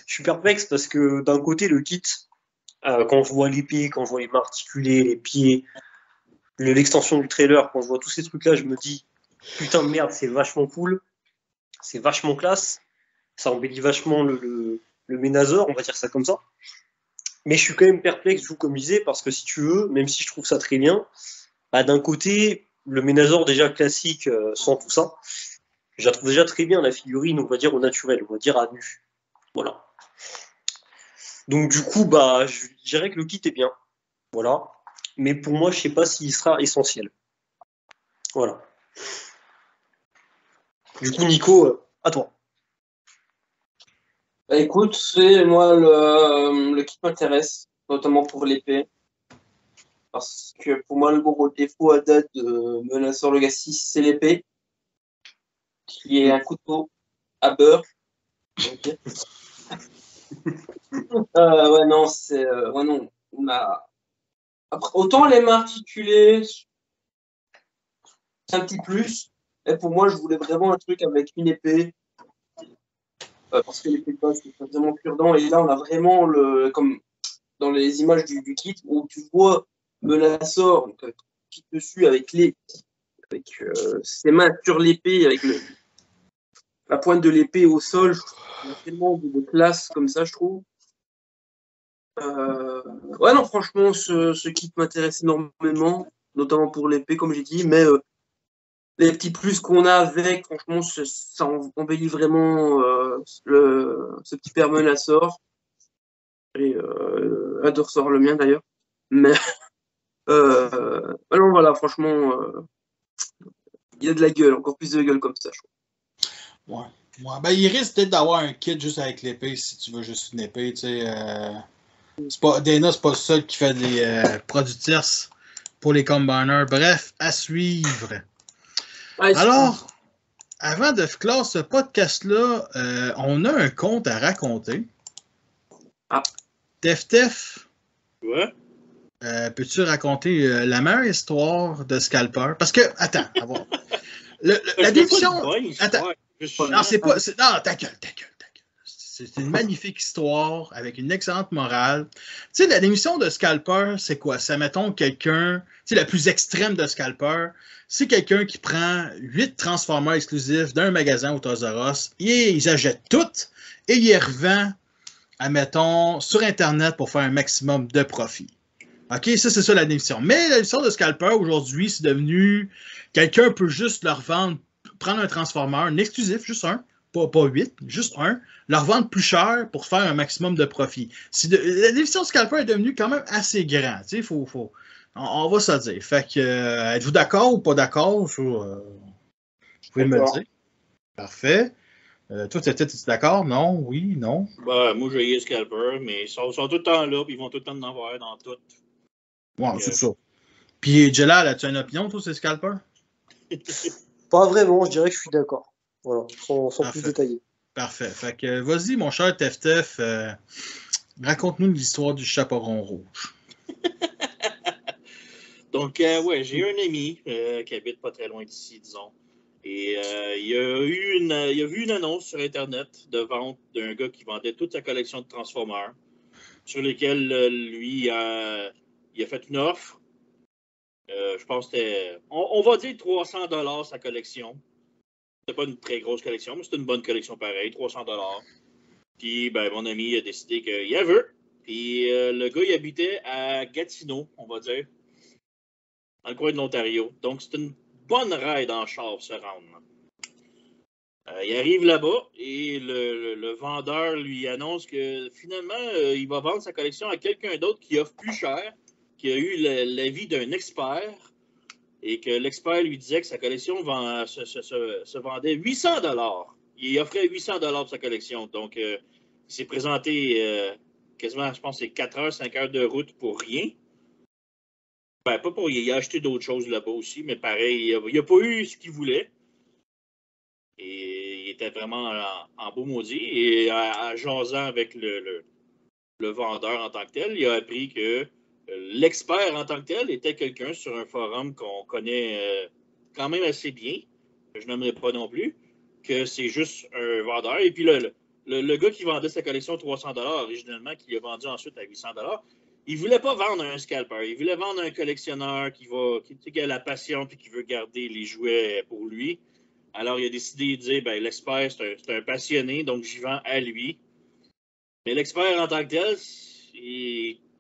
Je suis perplexe parce que d'un côté, le kit, quand je vois l'épée, quand je vois les mains articulées, les pieds, l'extension du trailer, quand je vois tous ces trucs-là, je me dis putain de merde, c'est vachement cool, c'est vachement classe, ça embellit vachement le Ménazor, on va dire ça comme ça. Mais je suis quand même perplexe, comme je disais, parce que si tu veux, même si je trouve ça très bien, bah, d'un côté, le Ménazor déjà classique, sans tout ça, je la trouve déjà très bien, la figurine, on va dire au naturel, on va dire à nu. Voilà. Donc du coup, bah, je dirais que le kit est bien. Voilà. Mais pour moi, je sais pas s'il sera essentiel. Voilà. Du coup, Nico, à toi. Bah, écoute, moi, le kit m'intéresse, notamment pour l'épée. Parce que pour moi, le gros défaut à date de Menaceur Legacy, c'est l'épée, qui est un couteau à beurre. Okay. Ouais, non, c'est. Ouais, non. Après, autant les mains articulées, c'est un petit plus. Et pour moi, je voulais vraiment un truc avec une épée. Parce que l'épée de base, c'est vraiment cure-dent. Et là, on a vraiment, comme dans les images du kit, où tu vois Menacor, donc, qui dessus avec ses mains sur l'épée, avec la pointe de l'épée au sol. Il y a tellement de classe comme ça, je trouve. Ouais, non, franchement, ce kit m'intéresse énormément, notamment pour l'épée, comme j'ai dit, mais les petits plus qu'on a avec, franchement, ça embellit vraiment ce petit père Menacor. Et adore sort le mien d'ailleurs. Mais non, voilà, franchement, il y a de la gueule, encore plus de gueule comme ça, je trouve. Ouais. Ben, il risque peut-être d'avoir un kit juste avec l'épée si tu veux juste une épée, tu sais. Dana, c'est pas le seul qui fait des produits tierces pour les combiners. Bref, à suivre. Ouais, alors, avant de clore ce podcast-là, on a un conte à raconter. Ah. Tef. Ouais. Peux-tu raconter la meilleure histoire de Scalper? Parce que, attends, la démission. Attends. Non, c'est pas. Non, ta gueule. C'est une magnifique histoire avec une excellente morale. Tu sais, la démission de Scalper, c'est quoi? Ça, mettons, quelqu'un, tu sais, la plus extrême de Scalper, c'est quelqu'un qui prend 8 Transformers exclusifs d'un magasin au Toys R Us, et ils achètent toutes, et ils les revend, admettons, sur Internet pour faire un maximum de profit. OK, ça, c'est ça la démission. Mais la démission de Scalper, aujourd'hui, c'est devenu, quelqu'un peut juste leur vendre, prendre un Transformer, un exclusif, juste un, pas 8, juste un, leur vendre plus cher pour faire un maximum de profit. La démission de Scalper est devenue quand même assez grande. Tu sais, on va se le dire. Fait que, êtes-vous d'accord ou pas d'accord? Vous pouvez me le dire. Parfait. Toi, tu es d'accord? Non? Oui? Non? Ben, moi, j'ai eu Scalper, mais ils sont tout le temps là, puis ils vont tout le temps en avoir dans tout. Ouais, c'est ça. Puis, Jelal, as-tu une opinion, toi, c'est Scalper? Pas vraiment, je dirais que je suis d'accord. Voilà, sans plus détailler. Parfait. Fait que, vas-y, mon cher Tef, raconte-nous l'histoire du chaperon rouge. Donc, ouais, j'ai un ami qui habite pas très loin d'ici, disons. Et il a vu une annonce sur Internet de vente d'un gars qui vendait toute sa collection de Transformers, sur lesquels lui, il a fait une offre. Je pense que c'était, on va dire 300$ sa collection. C'était pas une très grosse collection, mais c'était une bonne collection pareil, 300$. Puis, ben, mon ami a décidé qu'il en veut. Puis, le gars, il habitait à Gatineau, on va dire, dans le coin de l'Ontario. Donc, c'est une bonne ride en char, se rendre. Il arrive là-bas et le vendeur lui annonce que finalement, il va vendre sa collection à quelqu'un d'autre qui offre plus cher, qui a eu l'avis d'un expert et que l'expert lui disait que sa collection se vendait 800$. Il offrait 800$ pour sa collection. Donc, il s'est présenté quasiment, je pense, c'est 4 heures, 5 heures de route pour rien. Ben, pas pour rien. Il a acheté d'autres choses là-bas aussi, mais pareil, il n'a pas eu ce qu'il voulait. Et il était vraiment en beau maudit. Et en jasant avec le vendeur en tant que tel, il a appris que l'expert en tant que tel était quelqu'un sur un forum qu'on connaît quand même assez bien, que je n'aimerais pas non plus, que c'est juste un vendeur. Et puis le gars qui vendait sa collection 300$ originellement, qui l'a vendu ensuite à 800$, il ne voulait pas vendre un scalper. Il voulait vendre un collectionneur qui a la passion et qui veut garder les jouets pour lui. Alors, il a décidé de dire, ben, l'expert, c'est un passionné, donc j'y vends à lui. Mais l'expert en tant que tel,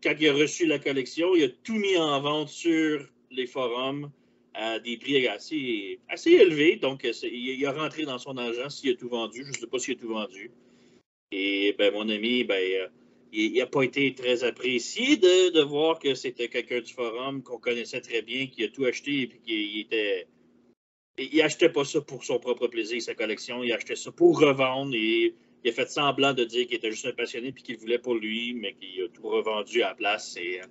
quand il a reçu la collection, il a tout mis en vente sur les forums à des prix assez élevés. Donc, il a rentré dans son argent s'il a tout vendu. Je ne sais pas s'il a tout vendu. Et ben, mon ami, ben, il n'a pas été très apprécié de voir que c'était quelqu'un du forum qu'on connaissait très bien, qui a tout acheté et puis il n'achetait pas ça pour son propre plaisir, sa collection. Il achetait ça pour revendre et il a fait semblant de dire qu'il était juste un passionné et qu'il voulait pour lui, mais qu'il a tout revendu à la place. Et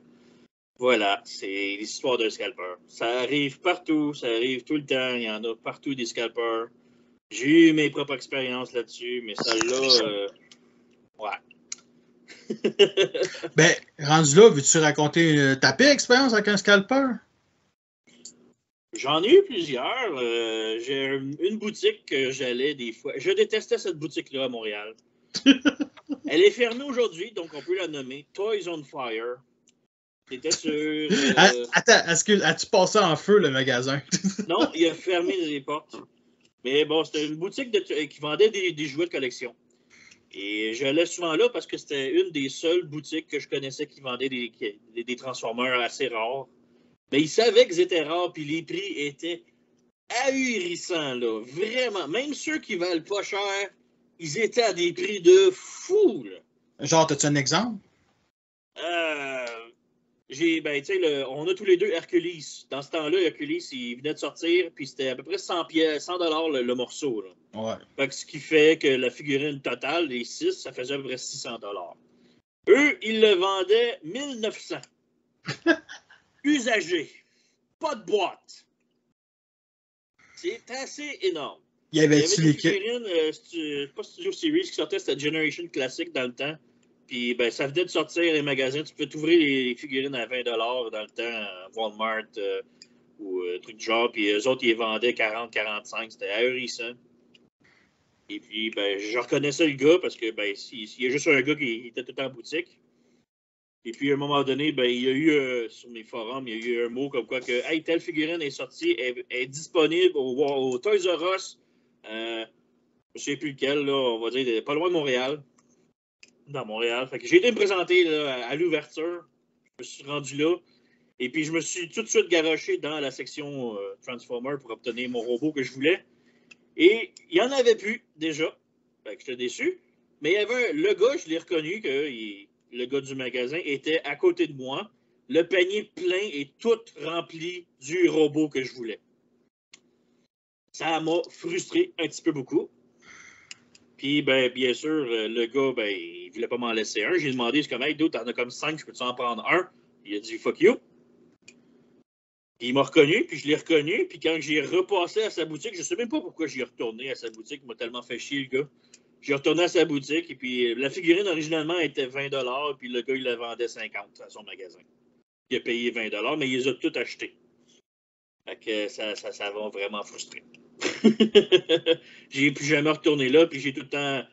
voilà, c'est l'histoire d'un scalper. Ça arrive partout, ça arrive tout le temps. Il y en a partout des scalpers. J'ai eu mes propres expériences là-dessus, mais celle-là, ouais. Ben, rendu là, veux-tu raconter ta pire expérience avec un scalper? J'en ai eu plusieurs. J'ai une boutique que j'allais des fois. Je détestais cette boutique-là à Montréal. Elle est fermée aujourd'hui, donc on peut la nommer Toys on Fire. C'était sur. Attends, as-tu passé en feu le magasin? Non, il a fermé les portes. Mais bon, c'était une boutique qui vendait des jouets de collection. Et j'allais souvent là parce que c'était une des seules boutiques que je connaissais qui vendait des Transformers assez rares. Mais ils savaient qu'ils étaient rares, puis les prix étaient ahurissants, là. Vraiment. Même ceux qui valent pas cher, ils étaient à des prix de fou, là. Genre, as-tu un exemple? Ben, tu sais, on a tous les deux Hercules. Dans ce temps-là, Hercules, il venait de sortir, puis c'était à peu près 100$ le morceau, là. Ouais. Fait que ce qui fait que la figurine totale, les 6, ça faisait à peu près 600$. Eux, ils le vendaient 1900$. Usagé. Pas de boîte. C'est assez énorme. Il y avait des l'équipe. figurines, pas Studio Series qui sortait, c'était Generation Classic dans le temps. Puis ben, ça venait de sortir les magasins. Tu pouvais t'ouvrir les figurines à 20$ dans le temps, à Walmart ou truc du genre. Puis eux autres, ils les vendaient 40-45$. C'était ahurissant. Et puis, ben, je reconnaissais le gars parce que ben, il y a juste un gars qui était tout en boutique. Et puis, à un moment donné, ben, il y a eu, sur mes forums, il y a eu un mot comme quoi que hey, telle figurine est sortie, est disponible au Toys R Us. Je ne sais plus lequel, là, on va dire, pas loin de Montréal. Dans Montréal. Fait que j'ai été me présenter là, à l'ouverture. Je me suis rendu là. Et puis, je me suis tout de suite garoché dans la section Transformer pour obtenir mon robot que je voulais. Et il n'y en avait plus, déjà. Fait que j'étais déçu. Mais il y avait le gars, je l'ai reconnu, le gars du magasin était à côté de moi. Le panier plein et tout rempli du robot que je voulais. Ça m'a frustré un petit peu beaucoup. Puis, ben, bien sûr, le gars, ben, il voulait pas m'en laisser un. J'ai demandé, c'est comme, hey, dude, t'en as comme 5, je peux-tu en prendre un? Il a dit, fuck you. Puis il m'a reconnu, puis je l'ai reconnu. Puis quand j'ai repassé à sa boutique, je sais même pas pourquoi j'y ai retourné à sa boutique. Il m'a tellement fait chier, le gars. J'ai retourné à sa boutique, et puis la figurine, originalement, était 20$, puis le gars, il la vendait 50$ à son magasin. Il a payé 20$, mais il les a toutes achetées. Fait que ça m'a vraiment frustré. J'ai plus jamais retourné là, puis j'ai tout le temps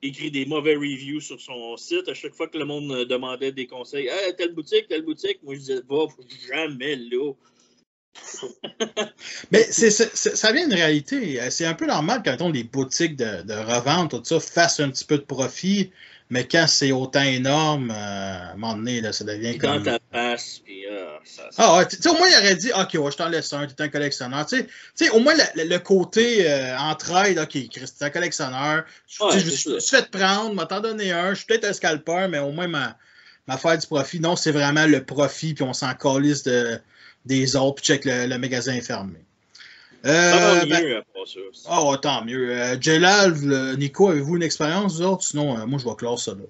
écrit des mauvais reviews sur son site. À chaque fois que le monde me demandait des conseils, hey, telle boutique, moi je disais, va jamais là. Mais ça vient d'une réalité. C'est un peu normal quand les boutiques de revente, tout ça, fassent un petit peu de profit, mais quand c'est autant énorme, à un moment donné, là, ça devient puis comme... dans ta face, puis Ah, tu sais, au moins, il aurait dit, OK, ouais, je t'en laisse un, t'es un collectionneur. Tu sais, au moins, le côté entraide, OK, Chris, t'es un collectionneur. Ouais, je me suis fait prendre, m'a t'en donné un, je suis peut-être un scalper, mais au moins, ma faire du profit. Non, c'est vraiment le profit, puis on s'en calisse des autres, puis check, le magasin est fermé. tant mieux après ça. Oh, tant mieux. Jelal, Nico, avez-vous une expérience, vous autres? Sinon, moi, je vais clore ça là.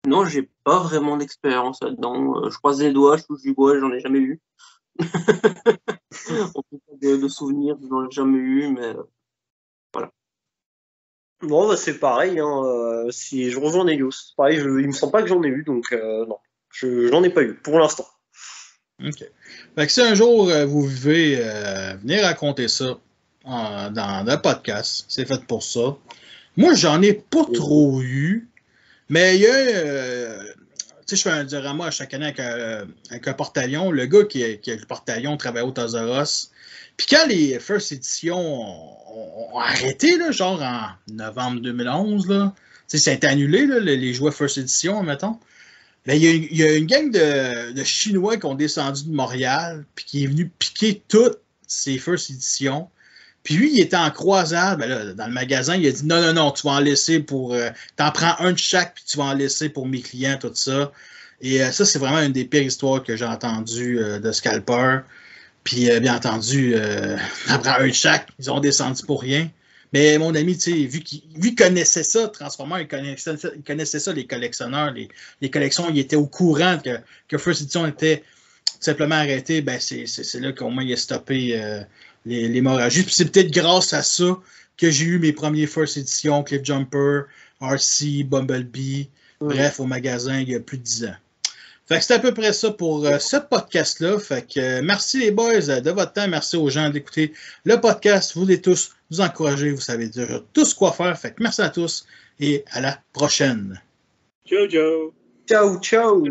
Non, j'ai pas vraiment d'expérience là-dedans. Je croise les doigts, je touche du bois, j'en ai jamais eu. En tout cas, de souvenirs, j'en ai jamais eu, mais voilà. Bon, bah, c'est pareil. Hein, si je rejoins Nelios, c'est pareil. Il me semble pas que j'en ai eu, donc non, j'en ai pas eu pour l'instant. OK. Fait que si un jour vous vivez, venez raconter ça dans le podcast. C'est fait pour ça. Moi, j'en ai pas trop eu, mais il y a... tu sais, je fais un diorama à chaque année avec un porte-avions. Le gars qui a le porte-avions travaille au Toys R Us. Puis quand les First Edition ont arrêté, là, genre en novembre 2011, là, tu sais, ça a été annulé, là, les jouets First Edition, mettons. Ben, il y a une gang de Chinois qui ont descendu de Montréal, puis qui est venu piquer toutes ces First Editions. Puis lui, il était en croisade, ben là, dans le magasin, il a dit non, tu vas en laisser pour... t'en prends un de chaque, puis tu vas en laisser pour mes clients, tout ça. Et ça, c'est vraiment une des pires histoires que j'ai entendues de scalper. Puis bien entendu, t'en prends un de chaque, ils ont descendu pour rien. Mais mon ami, tu sais, vu qu'il connaissait ça, Transformer, il connaissait ça, les collectionneurs, les collections, il était au courant que First Edition était tout simplement arrêté, ben c'est là qu'au moins il a stoppé l'hémorragie. Puis c'est peut-être grâce à ça que j'ai eu mes premiers First Edition, Cliff Jumper, RC, Bumblebee, bref, au magasin il y a plus de 10 ans. Fait que c'est à peu près ça pour ce podcast-là. Fait que merci les boys de votre temps. Merci aux gens d'écouter le podcast. Vous voulez tous vous encourager. Vous savez déjà tous quoi faire. Fait que merci à tous et à la prochaine. Ciao, ciao. Ciao, ciao.